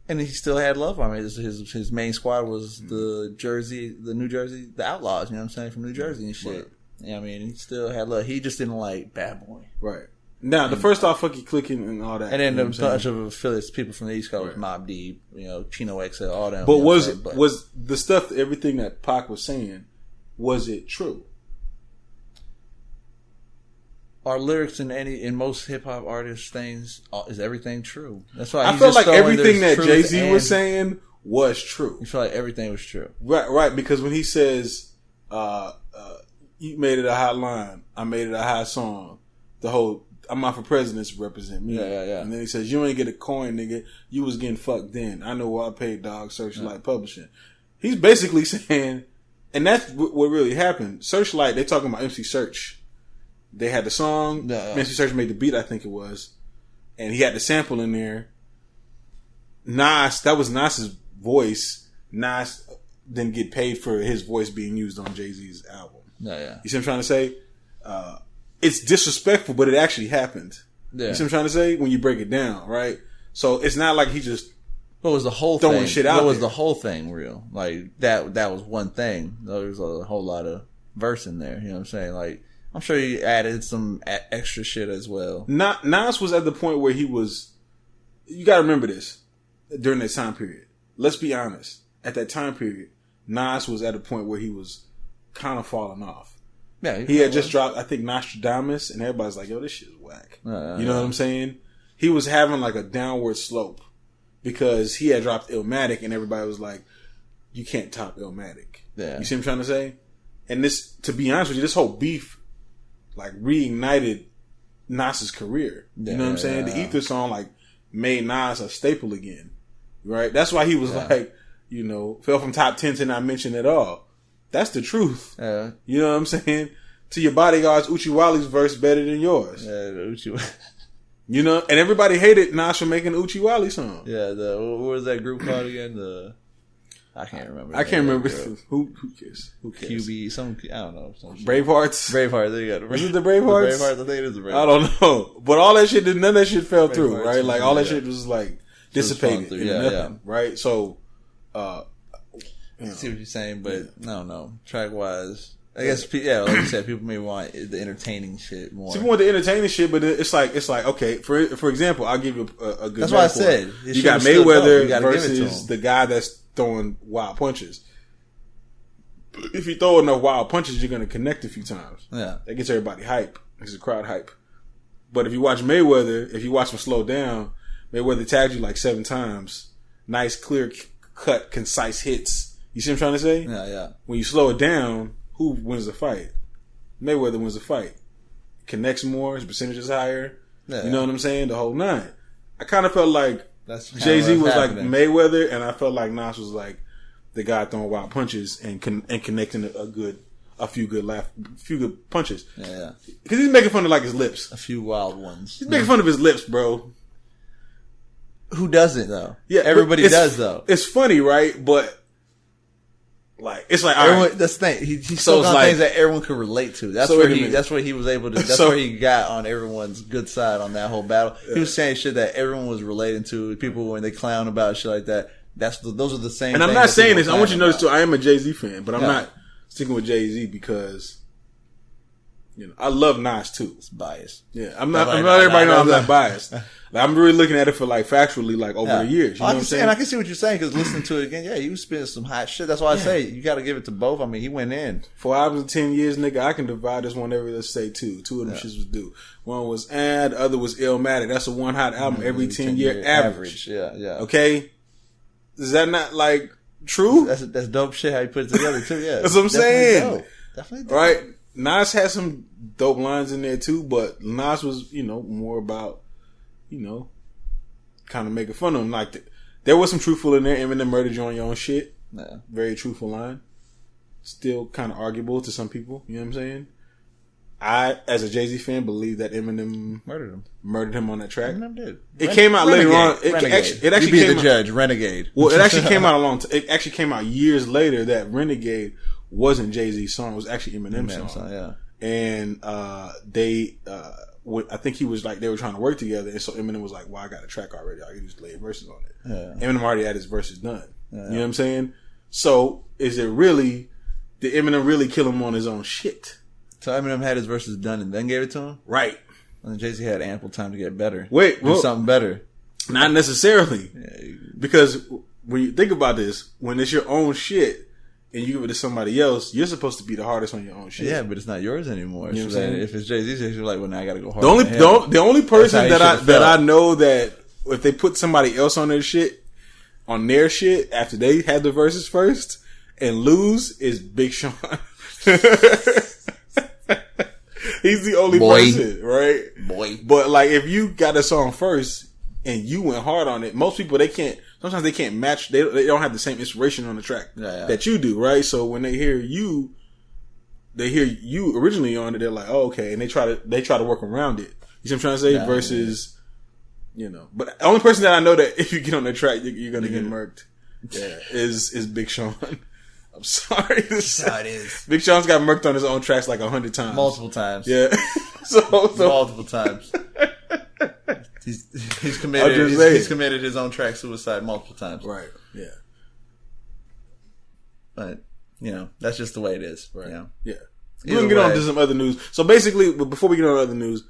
And he still had love on it. His main squad was the New Jersey, the Outlaws, you know what I'm saying, from New Jersey and shit. Right. He still had love. He just didn't like Bad Boy. Right. Now, the first off, fuck you clicking and all that. And then the bunch of affiliates, people from the East Coast, right. Mobb Deep, Chino XL, all that. But was the stuff, everything that Pac was saying, was it true? Are lyrics in most hip hop artists' things, is everything true? That's why I felt like everything that Jay Z was saying was true. You feel like everything was true, right? Because when he says, "You made it a hot line, I made it a hot song," the whole "I'm out for presidents to represent me," yeah. And then he says, "You ain't get a coin, nigga. You was getting fucked then. I know what I paid, dog. Searchlight Publishing." He's basically saying, and that's what really happened. Searchlight, they talking about MC Search. They had the song. MC Search made the beat, I think it was, and he had the sample in there. Nas, that was Nas's voice. Nas didn't get paid for his voice being used on Jay-Z's album. Yeah. You see what I'm trying to say? It's disrespectful, but it actually happened. Yeah. You see what I'm trying to say? When you break it down, right? So it's not like he just what was the whole throwing thing? Shit out what was there. The whole thing real? Like that was one thing. There was a whole lot of verse in there. You know what I'm saying? Like I'm sure he added some extra shit as well. Nas was at the point where he was. You got to remember this during that time period. Let's be honest. At that time period, Nas was at a point where he was kind of falling off. Yeah, he had just dropped, I think, Nostradamus, and everybody's like, "Yo, this shit is whack." You know what I'm saying? He was having like a downward slope because he had dropped Illmatic, and everybody was like, "You can't top Illmatic." Yeah, you see what I'm trying to say? And this, to be honest with you, this whole beef like reignited Nas's career. You know what I'm saying? The Ether song like made Nas a staple again. Right? That's why he was like, fell from top 10 to not mention at all. That's the truth. Yeah. You know what I'm saying? To your bodyguards, Uchiwali's verse better than yours. Yeah, Uchiwali. And everybody hated Nas for making the Uchiwali song. Yeah, what was that group called again? I can't remember. I can't remember. Who cares? QB, I don't know. Bravehearts? Bravehearts, there you go. Is it the Bravehearts? Bravehearts, I think it is the Bravehearts. I don't know. But all that shit, none of that shit fell through, right? Like, all that shit was like dissipated into nothing, right? So, I see what you're saying, but I don't know. Track-wise, I guess, like you said, people may want the entertaining shit more. People want the entertaining shit, but it's like okay. For example, I'll give you a good. That's what I said. You got Mayweather versus the guy that's throwing wild punches. If you throw enough wild punches, you're going to connect a few times. Yeah, that gets everybody hype. It's a crowd hype. But if you watch Mayweather, if you watch him slow down, Mayweather tagged you like 7 times. Nice, clear cut, concise hits. You see what I'm trying to say? Yeah. When you slow it down, who wins the fight? Mayweather wins the fight. Connects more, his percentage is higher. Yeah, you know what I'm saying? The whole nine. I kind of felt like Jay Z was like Mayweather, and I felt like Nas was like the guy throwing wild punches and connecting a few good punches. Yeah. Because he's making fun of like his lips. A few wild ones. He's making fun of his lips, bro. Who doesn't though? Yeah, everybody does though. It's funny, right? But like, it's like everyone. Right. That's the thing. He spoke on things that everyone could relate to. That's where he was able to. That's where he got on everyone's good side on that whole battle. Yeah. He was saying shit that everyone was relating to. People when they clown about shit like that. Those are the same. And I'm not saying this. I want you to notice too. I am a Jay Z fan, but I'm not sticking with Jay Z because I love Nas too. It's biased. Yeah, I'm not. Everybody knows I'm not biased. Like, I'm really looking at it for like factually, like over the years. You know what I'm saying? I can see what you're saying because listening to it again, he was spitting some hot shit. That's why I say you got to give it to both. I mean, he went in 4 albums in 10 years, nigga. I can divide this one every. Let's say two. Two of them shits was due. One was the other was Illmatic. That's a one hot album every 10-year average. Yeah. Okay, is that not like true? That's dope shit. How you put it together too. Yeah, that's what I'm saying. Definitely dope. Right. Nas had some dope lines in there too, but Nas was more about kind of making fun of him. Like there was some truthful in there. Eminem murdered you on your own shit. Yeah. Very truthful line. Still kind of arguable to some people. You know what I'm saying? I, as a Jay Z fan, believe that Eminem murdered him on that track. Eminem did. It came out later on. It actually be came the judge. Renegade. Well, it actually came out it actually came out years later that Renegade wasn't Jay Z's song. It was actually Eminem's song. Yeah. And I think he was like, they were trying to work together, and so Eminem was like, well, I got a track already, I can just lay verses on it. Yeah. Eminem already had his verses done. Yeah. You know what I'm saying? So did Eminem really kill him on his own shit? So Eminem had his verses done and then gave it to him? Right. And Jay-Z had ample time to get better. Do something better. Not necessarily. Yeah. Because when you think about this, when it's your own shit, and you give it to somebody else, you're supposed to be the hardest on your own shit. Yeah, but it's not yours anymore. You know what I'm saying? If it's Jay-Z's, you're like, well, now I got to go hard. The only person that I know that if they put somebody else on their shit after they had the verses first and lose is Big Sean. He's the only person, right? But like, if you got a song first and you went hard on it, most people sometimes they can't match. They don't have the same inspiration on the track that you do, right? So when they hear you originally on it, they're like, "Oh, okay," and they try to work around it. You see what I'm trying to say? Versus, but the only person that I know that if you get on the track, you're gonna get murked. Yeah, is Big Sean. I'm sorry. That's how it is. Big Sean's got murked on his own tracks like 100 times, multiple times. Yeah, so multiple times. He's committed his own track suicide multiple times. Right. Yeah. But that's just the way it is. Right. Yeah. We're gonna get on to some other news. So basically, before we get on to other news,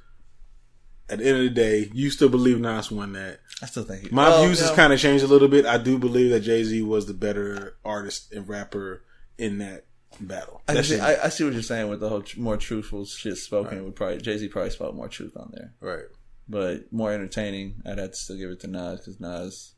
at the end of the day, you still believe Nas won that. I still think my views has kind of changed a little bit. I do believe that Jay Z was the better artist and rapper in that battle. I see what you're saying with the whole more truthful shit spoken. Right. Jay Z probably spoke more truth on there. Right. But more entertaining, I'd have to still give it to Nas because Nas,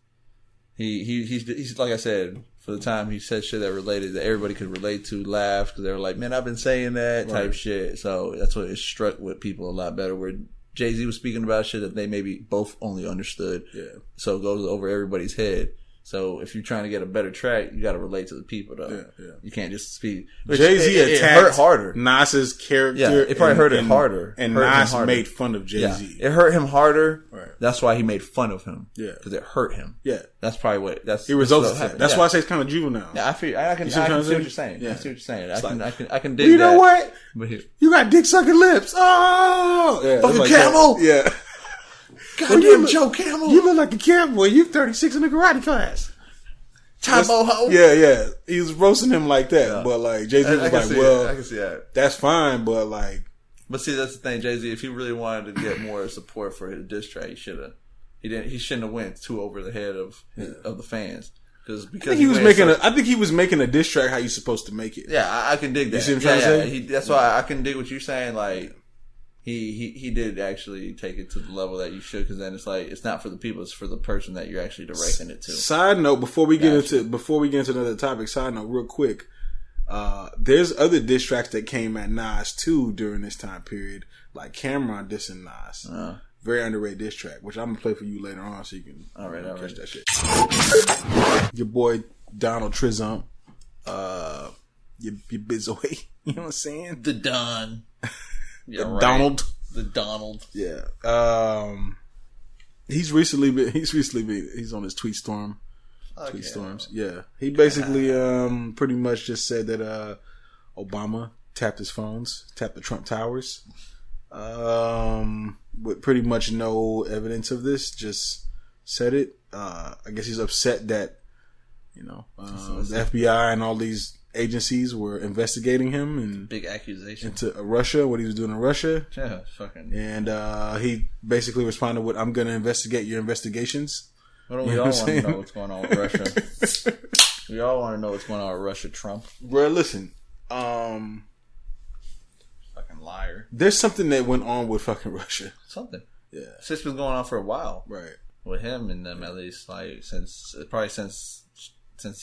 he's like I said, for the time he said shit that everybody could relate to, laugh because they were like, man, I've been saying that type shit. So that's what it struck with people a lot better. Where Jay Z was speaking about shit that they maybe both only understood. Yeah. So it goes over everybody's head. So if you're trying to get a better track, you got to relate to the people, though. Yeah. You can't just speak. Jay Z attacked hurt harder. Nas's character. Yeah, it probably hurt him harder. And Nas made fun of Jay Z. Yeah. It hurt him harder. Right. That's why he made fun of him. Yeah, because it hurt him. Yeah, that's probably what. It resulted. That's why I say it's kind of juvenile. Yeah, I can see what you're saying. Yeah. I see what you're saying. I can dig that. You know what? You got dick sucking lips. Oh, yeah, fucking camel. Yeah. Goddamn Joe Camel. You look like a cowboy. You 36 in the karate class. Ho. Yeah. He was roasting him like that. Yeah. But like Jay Z was like, well, I can see that. That's fine, but like. But see, that's the thing, Jay Z. If he really wanted to get more support for his diss track, he should have. He shouldn't have went too over the head of the fans. Because I think he was making a diss track how you supposed to make it. Yeah, I can dig that. You see what I'm trying to say? That's why I can dig what you're saying. Like. He did actually take it to the level that you should, because then it's like it's not for the people, it's for the person that you're actually directing it to. Side note, before we get into another topic, side note real quick, there's other diss tracks that came at Nas too during this time period, like Cameron dissing Nas. Very underrated diss track, which I'm gonna play for you later on so you can catch that shit. Your boy Donald Trizump your Bizoy. You know what I'm saying? The Don. Yeah, right. Donald. The Donald. Yeah. He's on his tweet storm. Tweet storms. Yeah. He basically pretty much just said that Obama tapped his phones, tapped the Trump towers. With pretty much no evidence of this, just said it. I guess he's upset that, the FBI and all these agencies were investigating him and big accusation into Russia, what he was doing in Russia. Yeah, fucking. And he basically responded with, "I'm going to investigate your investigations." We all want to know what's going on with Russia. We all want to know what's going on with Russia, Trump. Bro, listen. Fucking liar. There's something that went on with fucking Russia. Something. Yeah. It's been going on for a while. Right. With him and them, at least, like, since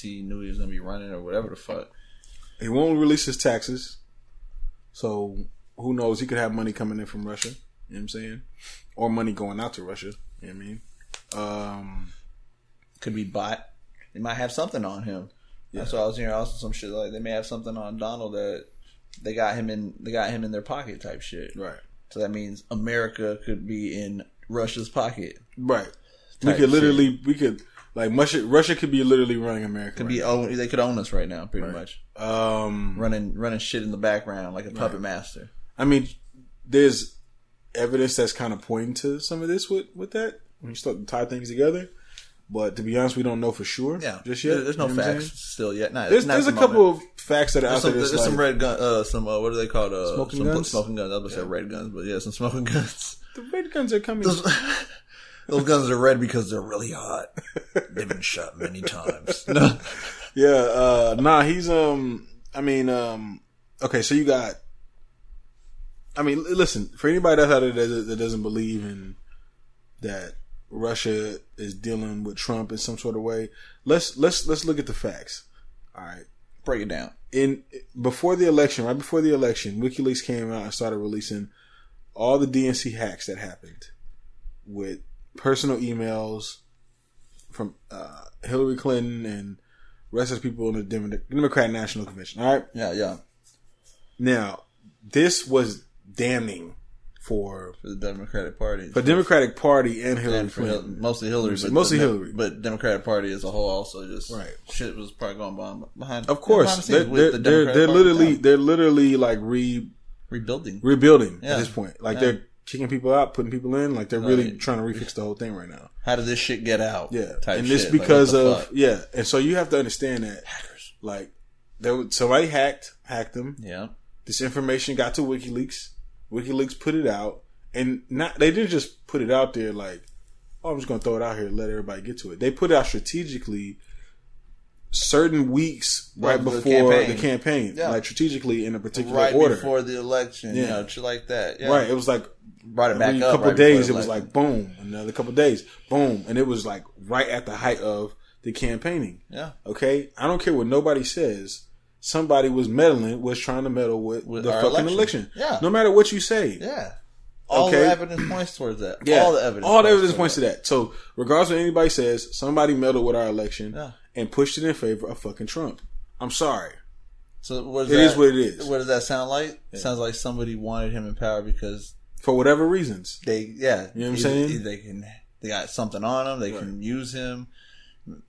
he knew he was going to be running or whatever the fuck. He won't release his taxes. So, who knows? He could have money coming in from Russia. You know what I'm saying? Or money going out to Russia. You know what I mean? Could be bought. They might have something on him. Yeah. That's what I was hearing. Also, some shit like they may have something on Donald that they got him in their pocket type shit. Right. So that means America could be in Russia's pocket. Right. Russia could be literally running America. They could own us right now, pretty much. Running shit in the background like a puppet master. I mean, there's evidence that's kind of pointing to some of this with that when you start to tie things together. But to be honest, we don't know for sure. Yeah, just yet. There's no facts still yet. There's a couple of facts that are out there. There's some red gun. What are they called? Smoking guns. Smoking guns. I was gonna say red guns, but yeah, some smoking guns. The red guns are coming. Those guns are red because they're really hot. They've been shot many times. Yeah. He's okay, so you got. I mean, listen, for anybody that's out there that doesn't believe in that Russia is dealing with Trump in some sort of way, let's look at the facts. All right, break it down. Right before the election, WikiLeaks came out and started releasing all the DNC hacks that happened with personal emails from Hillary Clinton and the rest of the people in the Democratic National Convention. All right, yeah. Now, this was damning for the Democratic Party. For the Democratic Party and Hillary Clinton. Mostly Hillary. Hillary. But Democratic Party as a whole also just... Right. Shit was probably going behind... Of course. They're literally like rebuilding at this point. Like they're kicking people out, putting people in. Like they're really trying to refix the whole thing right now. How did this shit get out? Yeah. And this because of... Yeah. And so you have to understand that... Hackers. Like, somebody hacked them. Yeah. This information got to WikiLeaks. WikiLeaks put it out, and they didn't just put it out there like, "Oh, I'm just going to throw it out here and let everybody get to it." They put it out strategically, certain weeks right before the campaign, like strategically in a particular order, right before the election, shit like that. Yeah. Right, it was like brought it back every up. Couple of days, it was like boom. Another couple of days, boom, and it was like right at the height of the campaigning. Yeah. Okay, I don't care what nobody says. Somebody was trying to meddle with the fucking election. Yeah. No matter what you say. Yeah. All the evidence points towards that. Yeah. All the evidence points to that. So, regardless of what anybody says, somebody meddled with our election and pushed it in favor of fucking Trump. I'm sorry. So, it is what it is. What does that sound like? It sounds like somebody wanted him in power because... For whatever reasons. You know what I'm saying? They got something on him. They can use him.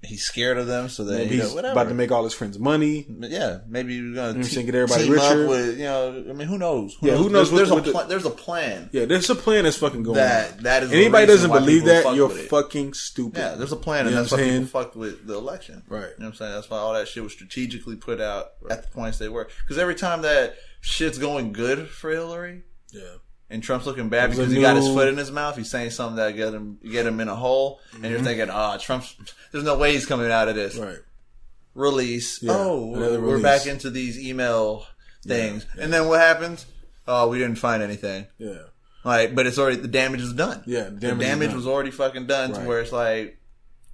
He's scared of them, so that he's about to make all his friends money. Yeah, maybe you're gonna get everybody richer. Up with, I mean, who knows? Who knows? There's a plan. Yeah, there's a plan that's fucking going on. That is anybody doesn't believe that, you're fucking stupid. Yeah, there's a plan, and that's why people fucked with the election. Right. You know what I'm saying? That's why all that shit was strategically put out at the points they were. Because every time that shit's going good for Hillary, and Trump's looking bad because he got his foot in his mouth. He's saying something that get him in a hole, and you're thinking, Trump's. There's no way he's coming out of this. Right. Release. Yeah, we're back into these email things, and then what happens? Oh, we didn't find anything. Yeah. Like, but it's already the damage is done. Yeah. The damage was already fucking done to where it's like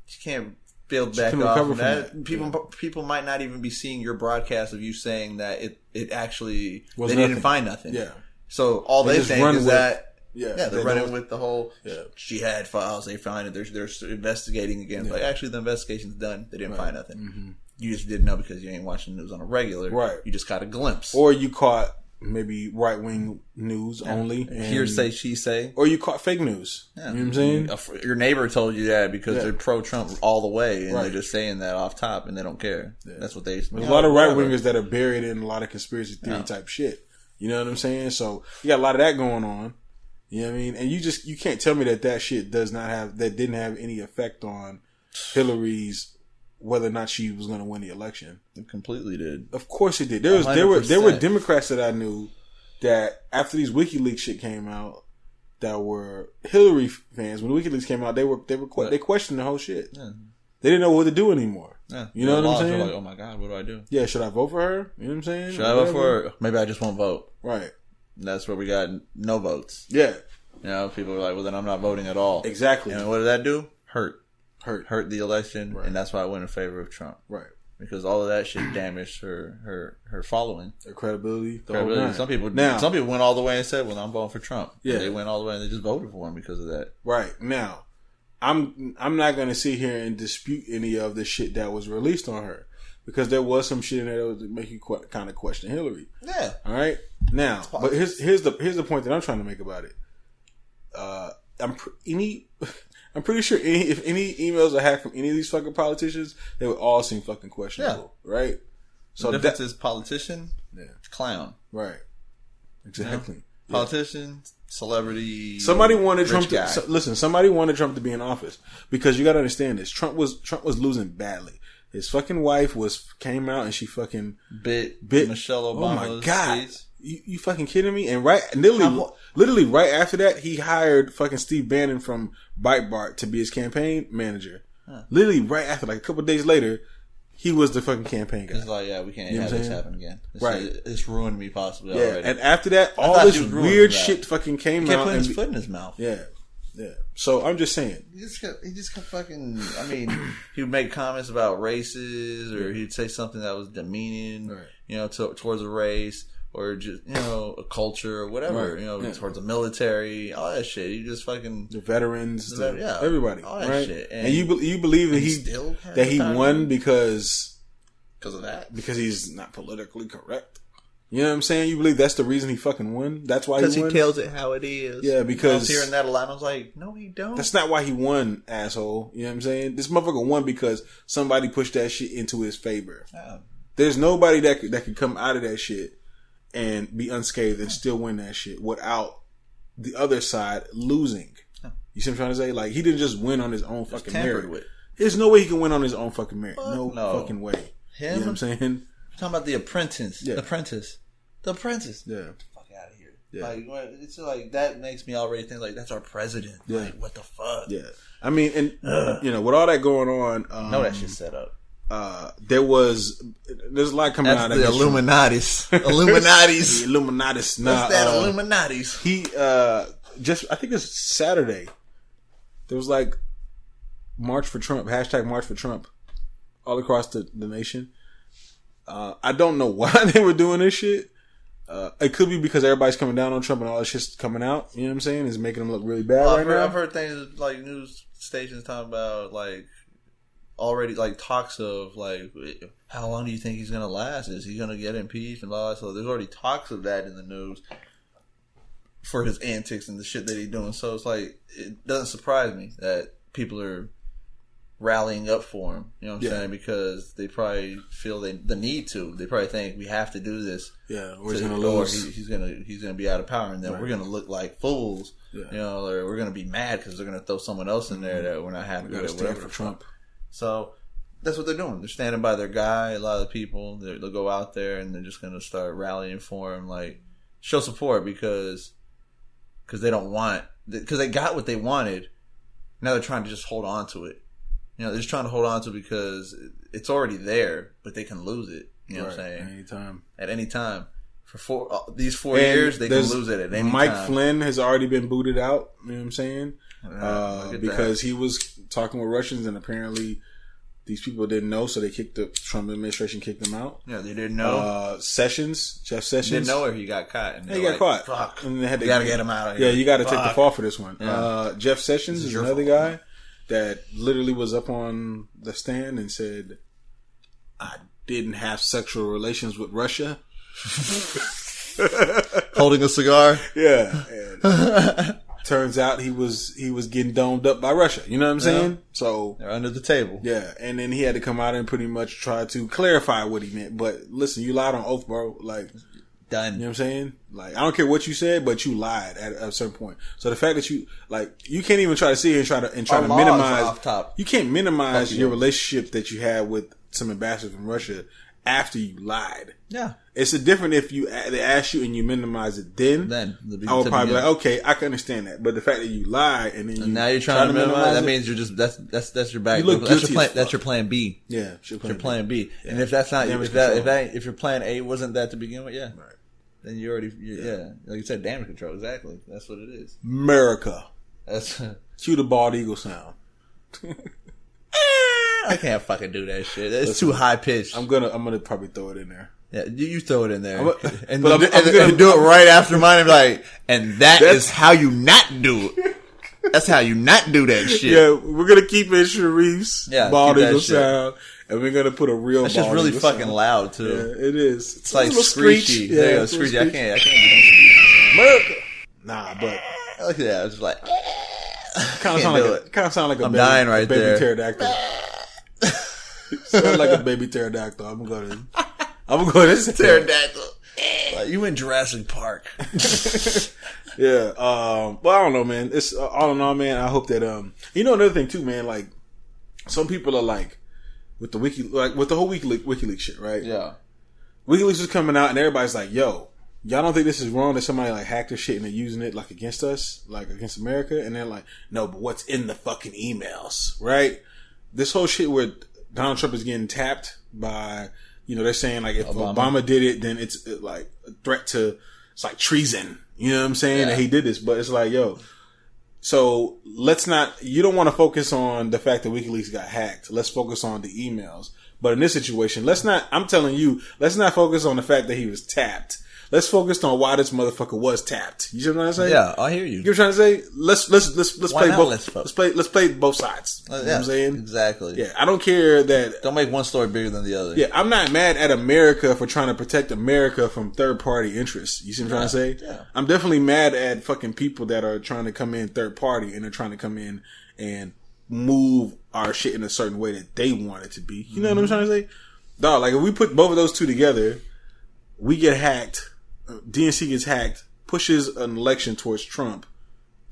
you can't build back off from that. People might not even be seeing your broadcast of you saying that it actually they didn't find nothing. Yeah. So all they think is that Yeah, they're running with the whole. Yeah. She had files. They find it. They're investigating again. Yeah. Like actually, the investigation's done. They didn't find nothing. Mm-hmm. You just didn't know because you ain't watching the news on a regular. Right. You just got a glimpse, or you caught maybe right wing news only. And hearsay, she say, or you caught fake news. Yeah. You know what I'm saying? Your neighbor told you that because they're pro Trump all the way, and they're just saying that off top, and they don't care. Yeah. That's what they. There's a lot of right wingers that are buried in a lot of conspiracy theory type shit. You know what I'm saying? So you got a lot of that going on. You know what I mean? And you can't tell me that shit didn't have any effect on Hillary's whether or not she was going to win the election. It completely did. Of course it did. There were Democrats that I knew that after these WikiLeaks shit came out that were Hillary fans. When WikiLeaks came out, they questioned the whole shit. Yeah. They didn't know what to do anymore. Yeah. You know what I'm saying? Like, oh my God, what do I do? Yeah, should I vote for her? You know what I'm saying? Should I vote for her? Maybe I just won't vote. Right. That's where we got no votes. Yeah. You know, people are like, well, then I'm not voting at all. Exactly. And what did that do? Hurt the election, and that's why I went in favor of Trump. Right. Because all of that shit damaged her following. Her credibility. Some people went all the way and said, well, I'm voting for Trump. Yeah. And they went all the way and they just voted for him because of that. Right. Now, I'm not going to sit here and dispute any of the shit that was released on her. Because there was some shit in there that would make you kind of question Hillary. Yeah. All right? Now, but here's the point that I'm trying to make about it. I'm pretty sure if any emails I had from any of these fucking politicians, they would all seem fucking questionable, right? So the difference is politician, clown, right? Exactly. You know? Politician, celebrity. Somebody wanted Trump to Somebody wanted Trump to be in office because you got to understand this. Trump was losing badly. His fucking wife came out and she fucking bit Michelle Obama's Oh my God. face. You fucking kidding me? And literally right after that, he hired fucking Steve Bannon from Breitbart to be his campaign manager. Huh. Literally right after, like a couple of days later, he was the fucking campaign guy. It's like, we can't have this happen again. It's ruined me possibly already. And after that, all this weird shit fucking came out. He kept putting his foot in his mouth. Yeah. Yeah. So I'm just saying. He just kept fucking. I mean, he would make comments about races, or he'd say something that was demeaning, towards a race, or just a culture or whatever, towards the military, all that shit. He just fucking the veterans, everybody, all that shit. And you believe that he won because of that? Because he's not politically correct. You know what I'm saying? You believe that's the reason he fucking won? That's why he won? Because he tells it how it is. Yeah, because... I was hearing that a lot, and I was like, no, he don't. That's not why he won, asshole. You know what I'm saying? This motherfucker won because somebody pushed that shit into his favor. Yeah. There's nobody that could come out of that shit and be unscathed and still win that shit without the other side losing. Yeah. You see what I'm trying to say? Like, he didn't just win on his own fucking merit. With. There's no way he can win on his own fucking merit. No fucking way. Him? You know what I'm saying? Talking about The Apprentice. Yeah. The Apprentice. Yeah. Get the fuck out of here. Yeah. Like, it's like, that makes me already think, like, that's our president. Yeah. Like, what the fuck? Yeah. I mean, and, with all that going on. No, that shit's set up. There's a lot coming out. That's the Illuminatis. Illuminatis. The Illuminatis. What's that Illuminatis? I think it's Saturday. There was like March for Trump, hashtag March for Trump all across the nation. I don't know why they were doing this shit. It could be because everybody's coming down on Trump and all this shit's coming out. You know what I'm saying? It's making him look really bad now. I've heard things like news stations talking about like already like talks of like how long do you think he's gonna last? Is he gonna get impeached and blah? So there's already talks of that in the news for his antics and the shit that he's doing. So it's like it doesn't surprise me that people are rallying up for him, you know what I'm saying? Because they probably feel the need to. They probably think we have to do this. Yeah, or he's gonna lose. He's gonna be out of power, and then we're gonna look like fools. Yeah. Or we're gonna be mad because they're gonna throw someone else in there that we're not happy with. Whatever for Trump. So that's what they're doing. They're standing by their guy. A lot of the people they'll go out there and they're just gonna start rallying for him, like show support because they don't want because they got what they wanted. Now they're trying to just hold on to it. They're just trying to hold on to it because it's already there, but they can lose it. You know what I'm saying? At any time. For these 4 years, they can lose it at any time. Mike Flynn has already been booted out. You know what I'm saying? Because he was talking with Russians and apparently These people didn't know, so the Trump administration kicked them out. Yeah, they didn't know. Jeff Sessions didn't know where he got caught. And he got caught. Fuck. And they had you gotta get him out of here. Yeah, you gotta take the fall for this one. Yeah. Jeff Sessions is another guy that literally was up on the stand and said, I didn't have sexual relations with Russia. Holding a cigar. Yeah. And turns out he was getting domed up by Russia. You know what I'm saying? So they're under the table. Yeah. And then he had to come out and pretty much try to clarify what he meant. But listen, you lied on oath, bro. Like, done. You know what I'm saying? Like, I don't care what you said, but you lied at a certain point. So the fact that you can't even try to sit here and try to minimize. Off top. You can't minimize your relationship that you had with some ambassador from Russia after you lied. Yeah. It's a different if they ask you and you minimize it then I would probably be like, okay, I can understand that. But the fact that you lie and then now you're trying to minimize that means you're just that's your back. That's your plan B. Yeah, your plan B. Yeah. And if that's not if your plan A wasn't that to begin with, right. Then you already like you said, damage control. Exactly. That's what it is. America. That's cue the bald eagle sound. I can't fucking do that shit. It's too high pitched. I'm gonna probably throw it in there. Yeah, you throw it in there, and do it right after mine. And be like, and that's how you not do it. That's how you not do that shit. Yeah, we're gonna keep it Sharif's bald eagle sound, and we're gonna put a real. That's just really fucking sound. Loud too. Yeah, it is. It's like screechy. Yeah, screechy. I can't do that. America. Nah, but yeah, it's like kind of sound like a I'm dying right baby there. Pterodactyl. Sound like a baby pterodactyl. I'm gonna go this pterodactyl. Like you in Jurassic Park. Yeah. Well, I don't know, man. It's all in all, man. I hope that another thing too, man. Like some people are like with the with the whole WikiLeaks shit, right? Yeah. WikiLeaks is coming out, and everybody's like, "Yo, y'all don't think this is wrong that somebody like hacked their shit and they're using it like against us, like against America?" And they're like, "No, but what's in the fucking emails, right?" This whole shit where Donald Trump is getting tapped by, they're saying like if Obama did it, then it's like a threat to, it's like treason. You know what I'm saying? Yeah. That he did this, but it's like, yo, so you don't want to focus on the fact that WikiLeaks got hacked. Let's focus on the emails. But in this situation, let's not focus on the fact that he was tapped. Let's focus on why this motherfucker was tapped. You see what I'm saying? Yeah, I hear you. You know what I'm trying to say? Let's play both. Let's play both sides. You know what I'm saying? Exactly. Yeah, I don't care that. Don't make one story bigger than the other. Yeah, I'm not mad at America for trying to protect America from third party interests. You see what I'm trying to say? Yeah. I'm definitely mad at fucking people that are trying to come in third party and they're trying to come in and move our shit in a certain way that they want it to be. You know what I'm trying to say? Dog, like if we put both of those two together, we get hacked. DNC gets hacked, pushes an election towards Trump,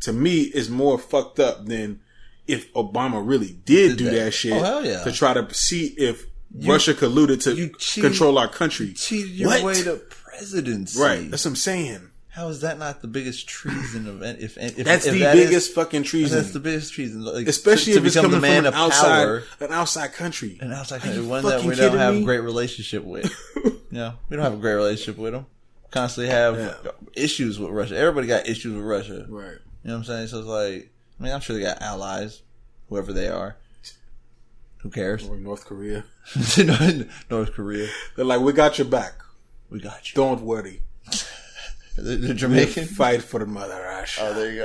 to me is more fucked up than if Obama really did do that shit to try to see if Russia colluded to control our country. Cheated your way to presidency. Right. That's what I'm saying. How is that not the biggest treason event? If that's the biggest fucking treason. That's the biggest treason. Like, especially if it's coming from an outside country. An outside country. One that we don't have a great relationship with. Yeah. We don't have a great relationship with them. Constantly have issues with Russia. Everybody got issues with Russia. Right. You know what I'm saying? So it's like, I'm sure they got allies, whoever they are. Who cares? Or North Korea. North Korea. They're like, we got your back. We got you. Don't worry. The Jamaican? We'll fight for the mother Russia. Oh, there you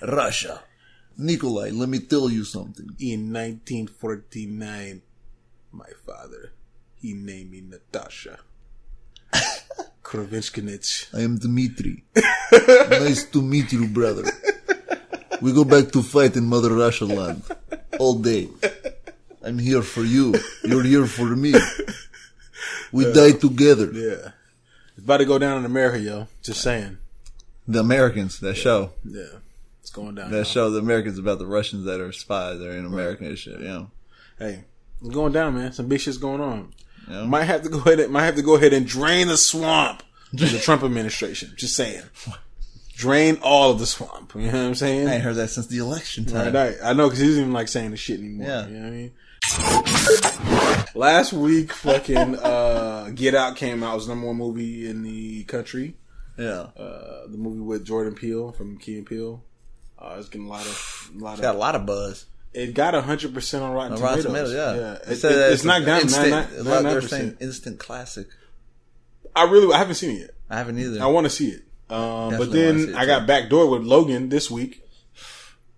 go. Russia. Nikolai, let me tell you something. In 1949, my father, he named me Natasha. Krovinskynich. I am Dmitry. Nice to meet you, brother. We go back to fight in Mother Russia land all day. I'm here for you. You're here for me. We die together. Yeah. It's about to go down in America, yo. Just saying. The Americans, that show. Yeah. It's going down. That show, the Americans, about the Russians that are spies that are in America and shit, Hey, it's going down, man. Some big shit's going on. Yeah. Might have to go ahead and drain the swamp of the Trump administration. Just saying. Drain all of the swamp. You know what I'm saying? I ain't heard that since the election time. Right, I know, because he doesn't even like saying the shit anymore. Yeah. You know what I mean? Last week, fucking Get Out came out. It was the #1 movie in the country. Yeah. The movie with Jordan Peele from Key and Peele. It's getting a lot of got a lot of buzz. It got 100% on Rotten Tomatoes. Yeah. It's not down. They're saying instant classic. I haven't seen it yet. I haven't either. I want to see it. But then I got backdoor with Logan this week.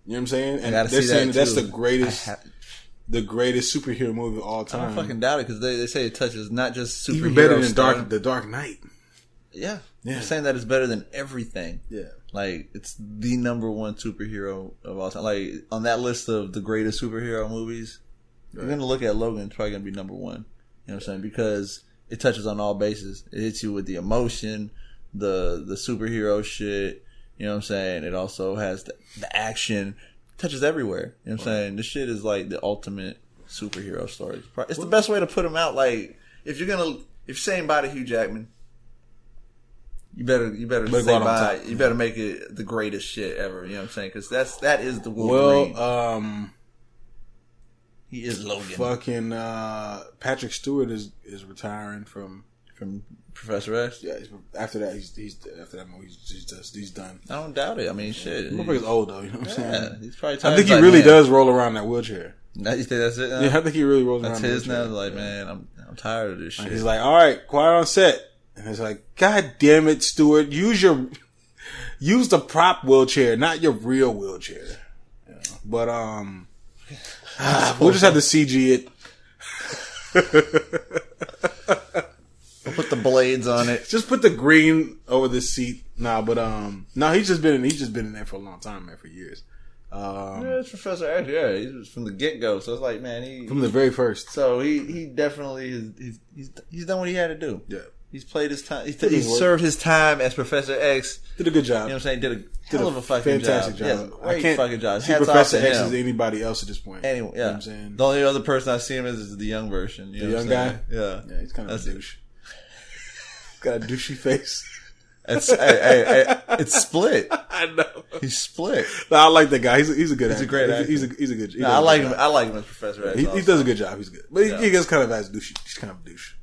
You know what I'm saying? And they're saying that's the greatest superhero movie of all time. I don't fucking doubt it because they say it touches not just superhero even better than The Dark Knight. Yeah. They're saying that it's better than everything. Yeah. Like, it's the number one superhero of all time. Like, on that list of the greatest superhero movies, you're going to look at Logan, it's probably going to be number one. You know what I'm saying? Because it touches on all bases. It hits you with the emotion, the superhero shit. You know what I'm saying? It also has the action. It touches everywhere. You know what I'm saying? This shit is like the ultimate superhero story. It's the best way to put them out. Like, if you're saying bye to Hugh Jackman, you better say bye. You better make it the greatest shit ever. You know what I'm saying? Because that is the Wolverine. Well, he is Logan. Fucking Patrick Stewart is retiring from Professor X. Yeah, after that after that movie he's done. I don't doubt it. I mean, shit. He's old though. You know what I'm saying? He's probably tired. I think he really does roll around that wheelchair. Now you think that's it? Yeah, I think he really rolls around. That's his now. Like, man, I'm tired of this shit. He's like, all right, quiet on set. And it's like, God damn it, Stewart, use the prop wheelchair, not your real wheelchair. Yeah. But we'll just have to CG it. Put the blades on it. Just put the green over the seat. No, he's just been in there for a long time, man, for years. It's Professor X. Yeah, he was from the get go. So it's like, man, from the very first. So he definitely he's done what he had to do. Yeah. He's played his time. He served his time as Professor X. Did a good job. You know what I'm saying? Did a hell of a fucking fantastic job. Yes, I can't fucking job. See Professor X as anybody else at this point. Anyway, yeah. You know what I'm saying? The only other person I see him as is the young version. You know the young guy? Yeah. Yeah, he's kind of a douche. Got a douchey face. It's split. I know. He's split. No, I like that guy. He's a good actor. He's a great actor. He's a good. No, I like him. I like him as Professor X. He does a good job. He's good, but he gets kind of as douchey. He's kind of a douche.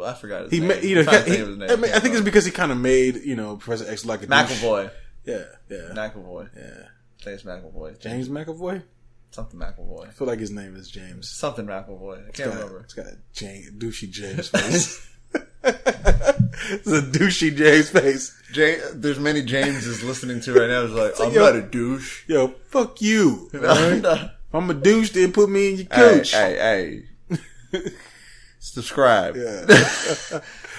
I forgot his name. I think it's because he kind of made Professor X like a McAvoy. Yeah. McAvoy. Yeah. James McAvoy. James McAvoy. Something McAvoy. I feel like his name is James. Something McAvoy. I can't remember. It's got a douchey James face. It's a douchey James face. There's many Jameses listening to right now. It's like, I'm not a douche. Yo, fuck you. Right? If I'm a douche, then put me in your coach. Hey. Subscribe. Yeah.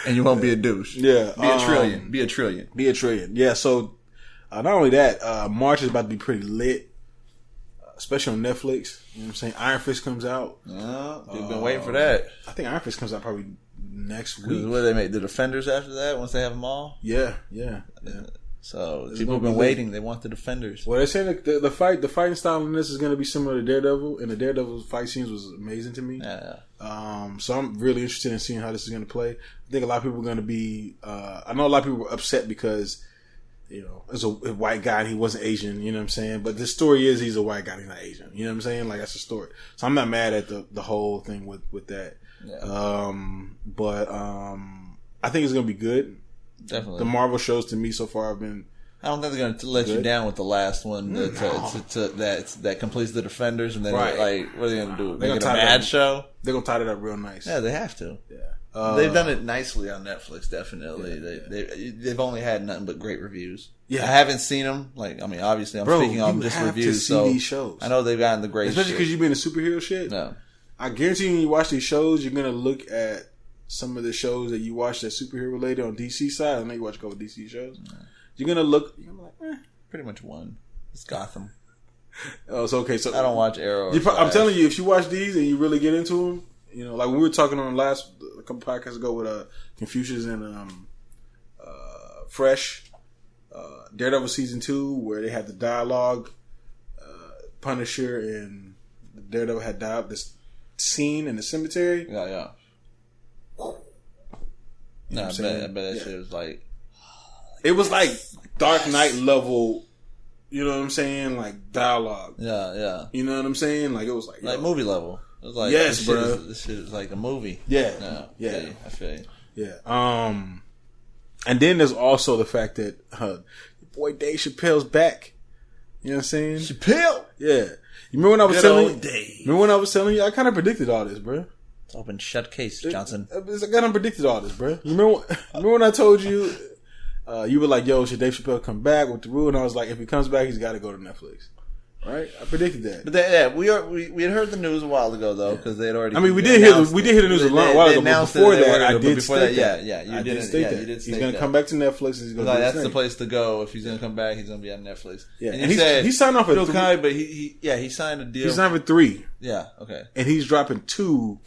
And you won't be a douche. Yeah. Be a trillion. Yeah, so not only that, March is about to be pretty lit. Especially on Netflix. You know what I'm saying? Iron Fist comes out. They've been waiting for that. I think Iron Fist comes out probably next week. What do they make? The Defenders after that once they have them all? Yeah. So people have been waiting. They want the Defenders. Well, they're saying the fighting style in this is going to be similar to Daredevil, and the Daredevil fight scenes was amazing to me. Yeah. So I'm really interested in seeing how this is going to play. I think a lot of people are going to be. I know a lot of people were upset because it's a white guy and he wasn't Asian. You know what I'm saying? But the story is he's a white guy and he's not Asian. You know what I'm saying? Like that's the story. So I'm not mad at the whole thing with that. Yeah. But I think it's going to be good. Definitely. The Marvel shows to me so far have been. I don't think they're going to let you down with the last one that completes the Defenders, and then what are they going to do? Make it a bad show? They're going to tie it up real nice. Yeah, they have to. Yeah, they've done it nicely on Netflix. Definitely, they've only had nothing but great reviews. Yeah, I haven't seen them. Like, I mean, obviously, I'm speaking on just reviews. So these shows. I know they've gotten the great, especially because you've been in superhero shit. No, I guarantee you, when you watch these shows, you're going to look at some of the shows that you watch that superhero related on DC side. I know you watch a couple DC shows. You're gonna look. You're gonna be like, pretty much one. It's Gotham. Oh, it's okay. So I don't watch Arrow. I'm telling you, if you watch these and you really get into them, like we were talking on a couple podcasts ago with Confucius and Fresh, Daredevil season 2, where they had the dialogue. Punisher and Daredevil had this scene in the cemetery. Yeah. I bet that shit was like. It was like Dark Knight level, you know what I'm saying? Like dialogue. Yeah. You know what I'm saying? Like it was like movie level. It was like yes, bro. This shit is like a movie. Yeah. I feel you. Yeah. And then there's also the fact that your boy Dave Chappelle's back. You know what I'm saying? Chappelle. Yeah. You remember when I was Good telling old you? Dave. Remember when I was telling you? I kind of predicted all this, bro. It's open shut case, Johnson. I kind of predicted all this, bro. You remember when I told you? You were like, "Yo, should Dave Chappelle come back with the rule?" And I was like, "If he comes back, he's got to go to Netflix." Right? I predicted that. But we had heard the news a while ago though, because they'd already. I mean, we did hear the news a while ago. But before that, I did state that. You did state that. He's going to come back to Netflix. And he's going to that's the place to go if he's going to come back. He's going to be on Netflix. Yeah, and he signed off at 3. But he signed a deal. He signed for 3. Yeah. Okay. And he's dropping 2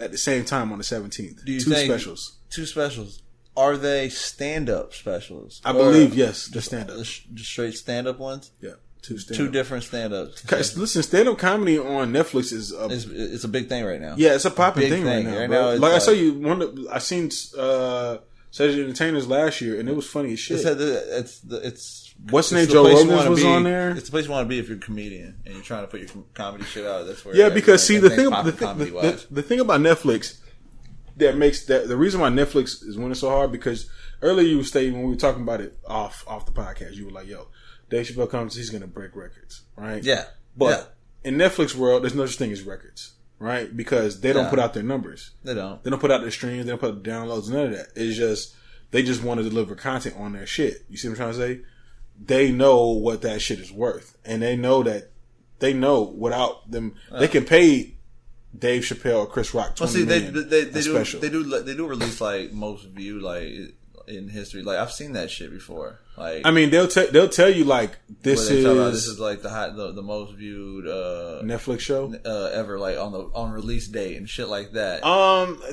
at the same time on the 17th. Do you 2 think specials. 2 specials. Are they stand-up specials? I believe yes. They're stand-up. Just straight stand-up ones. Yeah. 2 different stand-ups. Listen, stand-up comedy on Netflix is it's a big thing right now. Yeah, it's a popping thing right now. Right bro. now Like I saw you, I seen Cedric Entertainers last year, and it was funny as shit. It's what's name? Joe Rogan was on there. It's the place you want to be if you're a comedian and you're trying to put your comedy shit out. That's where. Yeah, because see the thing about Netflix the reason why Netflix is winning so hard, because earlier you were stating when we were talking about it off the podcast, you were like, "Yo, Dave Chappelle comes, he's going to break records," right? Yeah. But in Netflix world, there's no such thing as records, right? Because they don't put out their numbers. They don't. They don't put out their streams. They don't put out the downloads. None of that. It's just they just want to deliver content on their shit. You see what I'm trying to say? They know what that shit is worth, and they know without them, they can pay Dave Chappelle or Chris Rock $20 million they do release like most viewed like in history. Like I've seen that shit before. Like I mean, they'll tell you like this is like the most viewed Netflix show ever, like on release date and shit like that.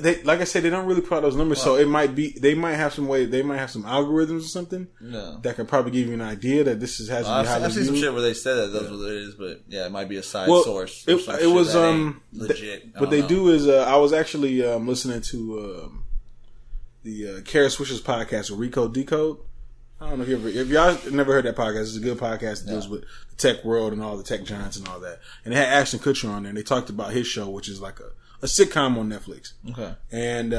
They like I said, they don't really put out those numbers, so it might be they might have some algorithms or something that can probably give you an idea that this has to be highly I've seen some viewed. shit where they said that that's what it is, but yeah, it might be a side source. It was legit. What they do is I was actually listening to the Kara Swisher's podcast with Rico Decode. I don't know if y'all never heard that podcast. It's a good podcast that deals with the tech world and all the tech giants and all that. And they had Ashton Kutcher on there, and they talked about his show, which is like a sitcom on Netflix. Okay. And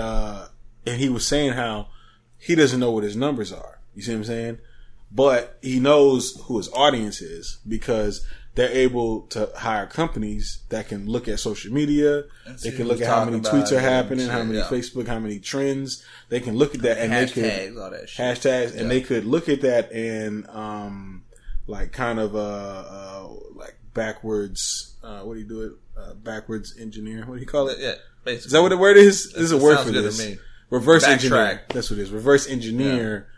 he was saying how he doesn't know what his numbers are. You see what I'm saying? But he knows who his audience is because they're able to hire companies that can look at social media. They can look at how many tweets are happening, how many Facebook, how many trends. They can look at that and hashtags, they could all that shit. hashtags, and they could look at that and like kind of like backwards. What do you do it? Backwards engineer. What do you call it? Yeah, basically. Is that what the word is? There's a word for this. To me. Reverse Backtrack. engineer. That's what it is. Reverse engineer.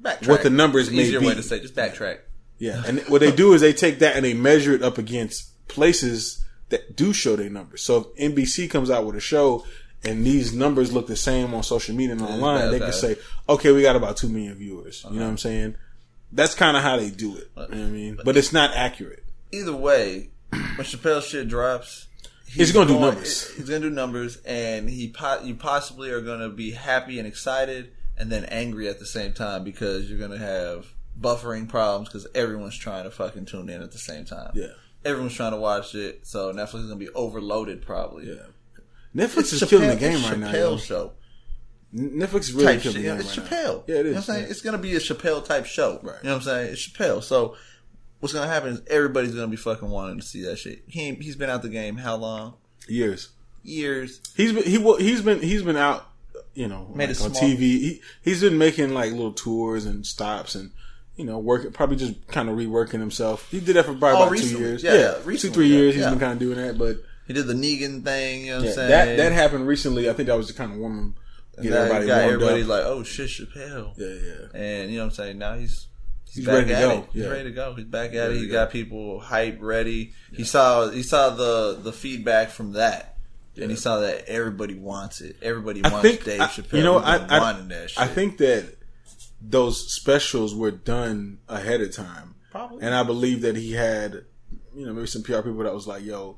Backtrack. What the numbers may Easier be. way to say, just backtrack. Yeah, and what they do is they take that and they measure it up against places that do show their numbers. So if NBC comes out with a show and these numbers look the same on social media and online, they can say, okay, we got about 2 million viewers. You know what I'm saying? That's kind of how they do it. You know what I mean? But it's not accurate. Either way, when Chappelle's shit drops, He's going to do numbers. He's going to do numbers, and you possibly are going to be happy and excited and then angry at the same time because you're going to have buffering problems because everyone's trying to fucking tune in at the same time. Yeah. Everyone's trying to watch it, so Netflix is going to be overloaded probably. Yeah. Netflix is killing the game right now. Chappelle show. Netflix is really type killing the game It's right Chappelle. now. Yeah, it is. You know what I'm saying? It's going to be a Chappelle type show. Right. You know what I'm saying? It's Chappelle. So what's going to happen is everybody's going to be fucking wanting to see that shit. He's been out the game how long? Years. He's been out, you know, Made like it on small. TV. He's been making like little tours and stops and, you know, probably just kind of reworking himself. He did that for probably about recently. 2 years. Yeah, 2-3 years he's yeah. been kind of doing that, but He did the Negan thing, you know what I'm saying? that happened recently. I think that was to kind of warm him, get everybody got warmed everybody up. like, oh shit, Chappelle. Yeah. And you know what I'm saying? Now he's He's back ready to at go. it. He's Yeah. ready to go. He's back at it. He got people hyped, ready. Yeah. He saw the feedback from that. And he saw that everybody wants it. Everybody wants Dave Chappelle. You know, wanting that shit. I think that those specials were done ahead of time. Probably. And I believe that he had, you know, maybe some PR people that was like, yo,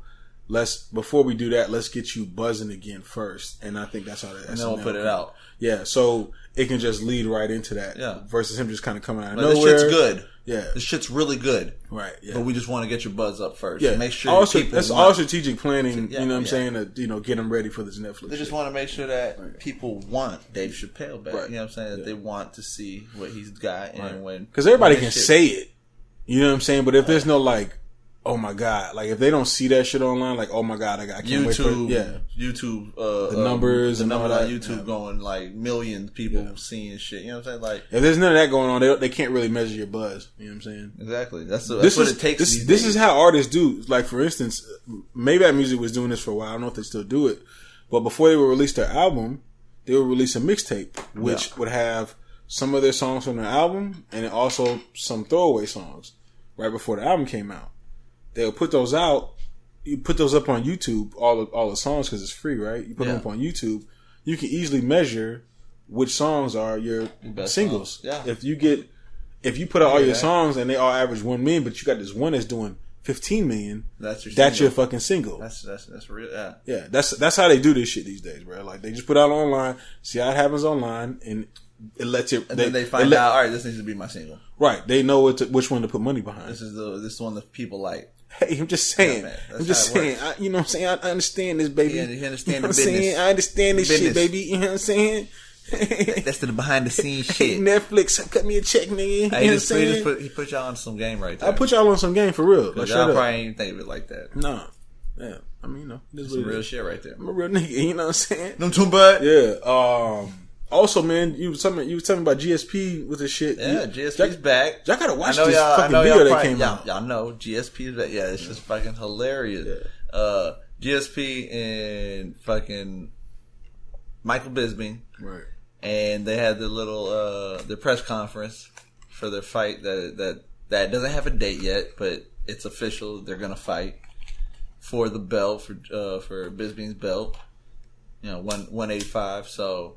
before we do that, let's get you buzzing again first. And I think that's how that and then we'll put it out. Yeah, so it can just lead right into that. Yeah. Versus him just kind of coming out of nowhere. nowhere. This shit's good. Yeah. This shit's really good. Right, yeah. But we just want to get your buzz up first. Yeah. Make sure that's all strategic planning, Yeah, you know what I'm yeah. saying, to, you know, get them ready for this Netflix They just shit. want to make sure that people want Dave Chappelle back. Right. You know what I'm saying? That they want to see what he's got. And when because everybody when can shit- say it. You know what I'm saying? But if there's no, like, oh my God, like if they don't see that shit online, like, oh my God, I can't wait for it. YouTube, the numbers and all that. On YouTube going like millions of people seeing shit. You know what I'm saying? Like, if there's none of that going on, they can't really measure your buzz. You know what I'm saying? Exactly. That's what it takes. This is how artists do. Like, for instance, Maybach Music was doing this for a while. I don't know if they still do it, but before they would release their album, they would release a mixtape, which would have some of their songs from their album and also some throwaway songs right before the album came out. They'll put those out. You put those up on YouTube, all the songs, because it's free, right? You put them up on YouTube. You can easily measure which songs are your singles. Yeah. If you put out all your songs and they all average 1 million, but you got this one that's doing 15 million, that's your fucking single. That's real. Yeah. Yeah. That's how they do this shit these days, bro. Like, they just put it out online, see how it happens online, and it lets it. And then they find out, all right, this needs to be my single. Right. They know which one to put money behind. This is the one that people like. Hey, I'm just saying. I'm just saying. You know what I'm saying? I understand this, baby. Yeah, you understand the business. I understand this shit, baby. You know what I'm saying? That's the behind the scenes shit. Netflix, cut me a check, nigga. You know what I'm saying? He put y'all on some game right there. I put y'all on some game for real. Like, y'all probably ain't even think of it like that. No. Yeah. I mean, you know. This is some real shit right there. I'm a real nigga. You know what I'm saying? No too bad. Yeah. Also, man, you was telling me about GSP with this shit. Yeah, GSP's back. Y'all gotta watch this fucking video that came out. Y'all know GSP is back. Yeah, it's just fucking hilarious. Yeah. GSP and fucking Michael Bisping. Right. And they had their little their press conference for their fight that doesn't have a date yet, but it's official. They're gonna fight for the belt for Bisping's belt. You know, 185. So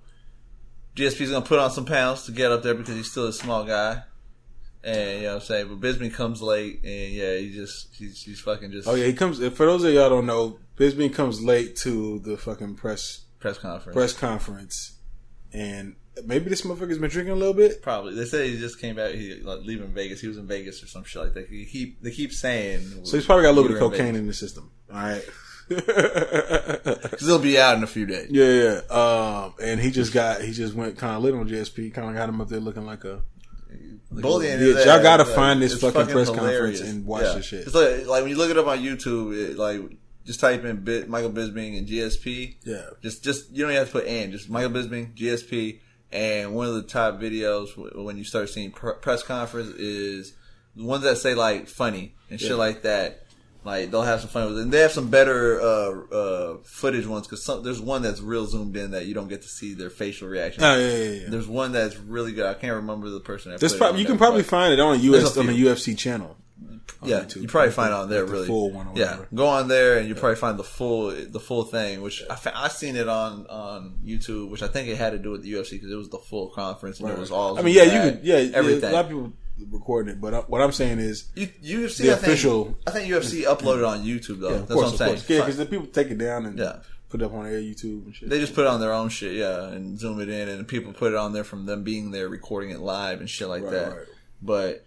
GSP's gonna put on some pounds to get up there because he's still a small guy. And you know what I'm saying? But Bisping comes late, and yeah, he's fucking just. Oh yeah, he comes. For those of y'all don't know, Bisping comes late to the fucking press conference, and maybe this motherfucker's been drinking a little bit. Probably. They say he just came back. He leaving Vegas. He was in Vegas or some shit like that. They keep saying. So he's probably got a little bit of cocaine in the system. All right. Because he'll be out in a few days. Yeah. And he just went kind of lit on GSP. Kind of got him up there looking like a. Bullying. Y'all gotta find this fucking press conference and watch this shit. It's like when you look it up on YouTube, just type in Michael Bisping and GSP. Yeah. Just you don't even have to put "and." Just Michael Bisping, GSP, and one of the top videos when you start seeing press conference is the ones that say like funny and shit like that. Like, they'll have some fun with it. And they have some better footage ones, because there's one that's real zoomed in that you don't get to see their facial reaction. Oh, yeah. There's one that's really good. I can't remember the person that you can probably find it on the UFC channel. Yeah, you probably find it on there, really. The full one or whatever. Go on there and you probably find the full thing, which I seen it on YouTube, which I think it had to do with the UFC because it was the full conference and it was all. I mean, everything. A lot of people recording it, but what I'm saying is UFC. The official. I think UFC uploaded on YouTube though. That's what I'm saying. Yeah, because the people take it down and put it up on their YouTube and shit. They just put it on their own shit, and zoom it in, and people put it on there from them being there, recording it live and shit like that. Right. But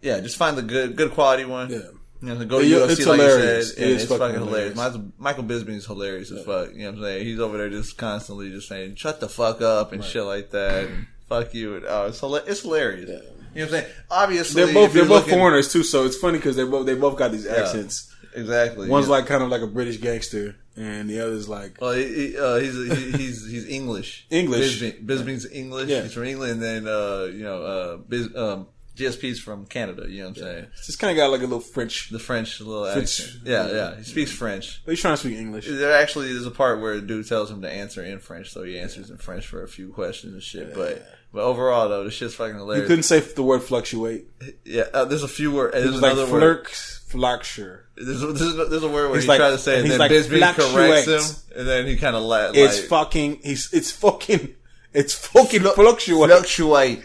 yeah, just find the good quality one. Yeah. You know, go to UFC, it's like hilarious. You said, it's fucking hilarious. Michael Bisping is hilarious as fuck. You know what I'm saying? He's over there just constantly just saying, shut the fuck up and shit like that. And fuck you. And, it's hilarious. Yeah. You know what I'm saying? Obviously, they're both foreigners too, so it's funny because they both got these accents. Exactly. One's like kind of like a British gangster, and the other's like. Well, he's English. Bisping's English. Yeah. He's from England, and then GSP's from Canada. You know what I'm saying? It's just kind of got like a little French, accent. Yeah. He speaks French. But he's trying to speak English. There's a part where a dude tells him to answer in French, so he answers in French for a few questions and shit. Yeah. But overall, though, this shit's fucking hilarious. You couldn't say the word fluctuate. Yeah, there's a few words. There's another word. Flucture. There's a word where he tries to say it, and then Bisping corrects him, and then he kind of It's fucking fluctuate. Fluctuate.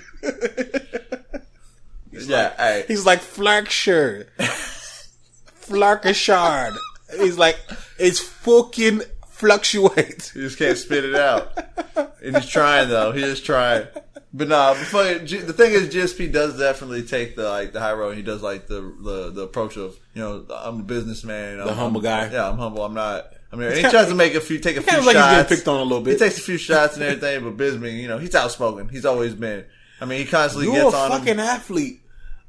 He's like Flucture. Flucashard. He's like, it's fucking fluctuate. He just can't spit it out. And he's trying though. He is trying. But nah, the thing is, GSP does definitely take the high road. He does like the approach of, I'm a businessman. The humble guy. Yeah, I'm humble. I'm not. I mean, he tries to take a few shots. Like he's getting picked on a little bit. He takes a few shots and everything, but Bisping, he's outspoken. He's always been. I mean, he constantly gets on him. You're a fucking athlete.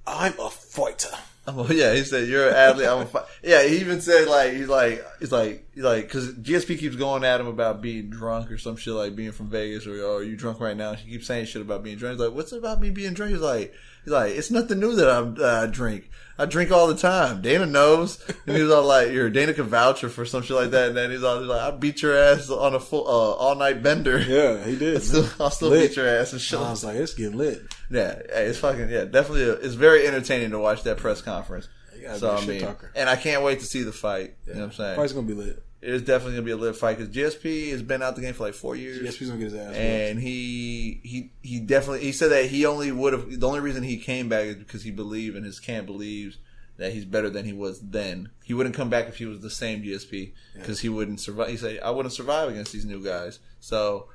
I'm a fighter. Yeah, he said you're an athlete. I'm a yeah. He even said he's like, because GSP keeps going at him about being drunk or some shit, like being from Vegas or are you drunk right now? She keeps saying shit about being drunk. He's like, what's it about me being drunk? He's like, it's nothing new that I drink. I drink all the time. Dana knows, and he was all like, Dana can vouch for some shit like that. And then he's like, I beat your ass on a full all night bender. Yeah, he did. I'll still beat your ass and shit. I was like, it's getting lit. Yeah, it's fucking definitely. It's very entertaining to watch that press conference. So I mean, and I can't wait to see the fight. Yeah. You know what I'm saying? The fight's gonna be lit. It is definitely gonna be a lit fight because GSP has been out the game for like 4 years. GSP's gonna get his ass. And he definitely said that he only would have. The only reason he came back is because he believed and his camp believes that he's better than he was then. He wouldn't come back if he was the same GSP because he wouldn't survive. He said, I wouldn't survive against these new guys. So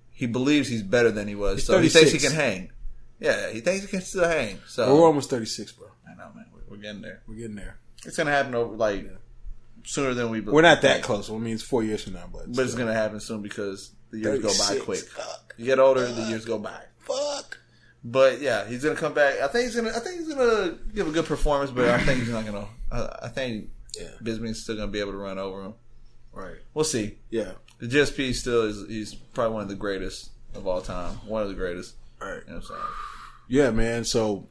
he believes he's better than he was. So 36. He thinks he can hang. Yeah, he thinks he can still hang. So we're almost 36, bro. I know, man. We're getting there. We're getting there. It's gonna happen over sooner than we believe. We're not that close. I mean, it's 4 years from now, but it's gonna happen soon because the years go by quick. Fuck. You get older, the years go by. Fuck. But yeah, he's gonna come back. I think he's gonna give a good performance, but I think he's not gonna. I think Bisping's still gonna be able to run over him. Right. We'll see. Yeah. The GSP still is. He's probably one of the greatest of all time. One of the greatest. Right. You know what I'm saying? Yeah, man. So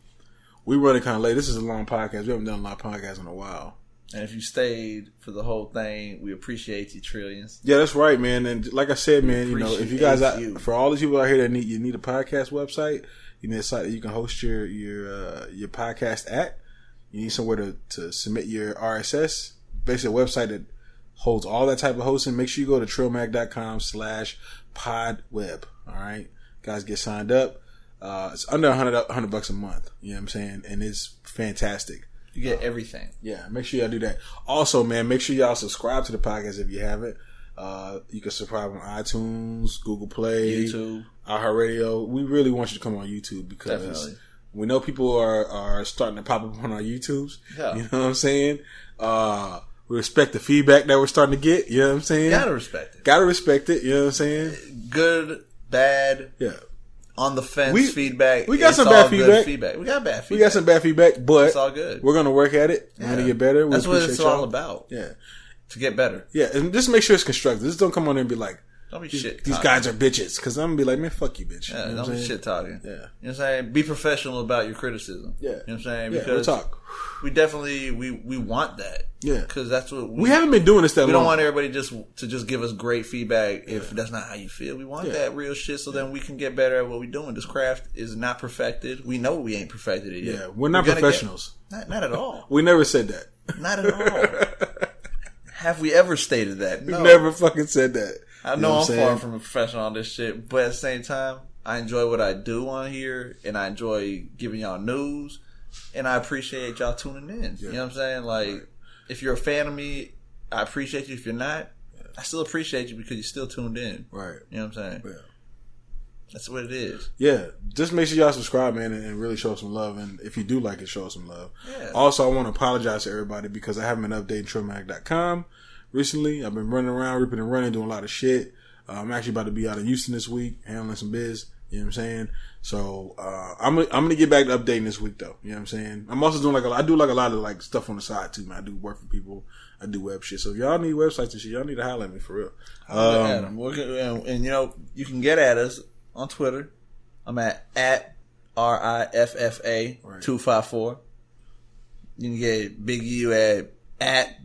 we running kind of late. This is a long podcast. We haven't done a lot of podcasts in a while. And if you stayed for the whole thing, we appreciate you, Trillions. Yeah, that's right, man. And like I said, man, you know, if you guys for all the people out here that need a podcast website, you need a site that you can host your podcast at. You need somewhere to submit your RSS. Basically, a website that holds all that type of hosting. Make sure you go to trillmag.com/podweb. All right, guys, get signed up. It's under $100 a month. You know what I'm saying? And it's fantastic. You get everything. Yeah, make sure y'all do that. Also, man, make sure y'all subscribe to the podcast if you haven't. You can subscribe on iTunes, Google Play, YouTube, iHeartRadio. We really want you to come on YouTube because we know people are starting to pop up on our YouTubes. Yeah. You know what I'm saying? We respect the feedback that we're starting to get. You know what I'm saying? Gotta respect it. Gotta respect it. You know what I'm saying? Good, bad. Yeah. On the fence feedback. We got some bad feedback. We got bad feedback. We got some bad feedback, but it's all good. We're gonna work at it. We're gonna get better. That's what it's all about. Yeah. To get better. Yeah, and just make sure it's constructive. Just don't come on there and be like, don't be shit talking. These guys are bitches. Because I'm going to be like, man, fuck you, bitch. Yeah, you know don't be shit talking. Yeah. You know what I'm saying? Be professional about your criticism. Yeah. You know what I'm saying? Yeah, because we'll talk. We definitely, we want that. Yeah. Because that's what we haven't been doing this that long. We don't want everybody to give us great feedback if that's not how you feel. We want that real shit so then we can get better at what we're doing. This craft is not perfected. We know we ain't perfected it yet. Yeah, we're not professionals. Not at all. We never said that. Not at all. Have we ever stated that? No. We never fucking said that. I know I'm far from a professional on this shit, but at the same time, I enjoy what I do on here, and I enjoy giving y'all news, and I appreciate y'all tuning in. Yeah. You know what I'm saying? Like, if you're a fan of me, I appreciate you. If you're not, I still appreciate you because you're still tuned in. Right. You know what I'm saying? Yeah. That's what it is. Yeah. Just make sure y'all subscribe, man, and really show some love. And if you do like it, show some love. Yeah. Also, I want to apologize to everybody because I haven't been updating TrillMag.com recently. I've been running around, ripping and running, doing a lot of shit. I'm actually about to be out in Houston this week, handling some biz. You know what I'm saying? So, I'm gonna get back to updating this week though. You know what I'm saying? I'm also doing I do a lot of stuff on the side too, man. I do work for people. I do web shit. So if y'all need websites and shit, y'all need to holler at me for real. And you know, you can get at us on Twitter. I'm at RIFFA 254. You can get Big U at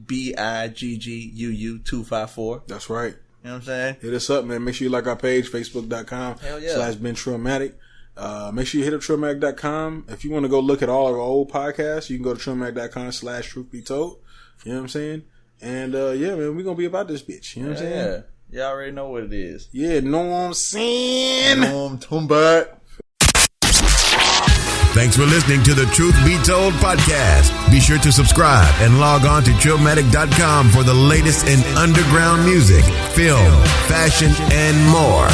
BIGGUU 254. That's right. You know what I'm saying? Hit us up, man. Make sure you like our page, Facebook.com/BenTrillmatic. Make sure you hit up Trillmag.com. If you want to go look at all our old podcasts, you can go to Trillmag.com/TruthBeTold. You know what I'm saying? And, yeah, man, we're going to be about this bitch. You know what I'm saying? Yeah. Y'all already know what it is. Yeah, know what I'm saying? Thanks for listening to the Truth Be Told podcast. Be sure to subscribe and log on to Trillmatic.com for the latest in underground music, film, fashion, and more.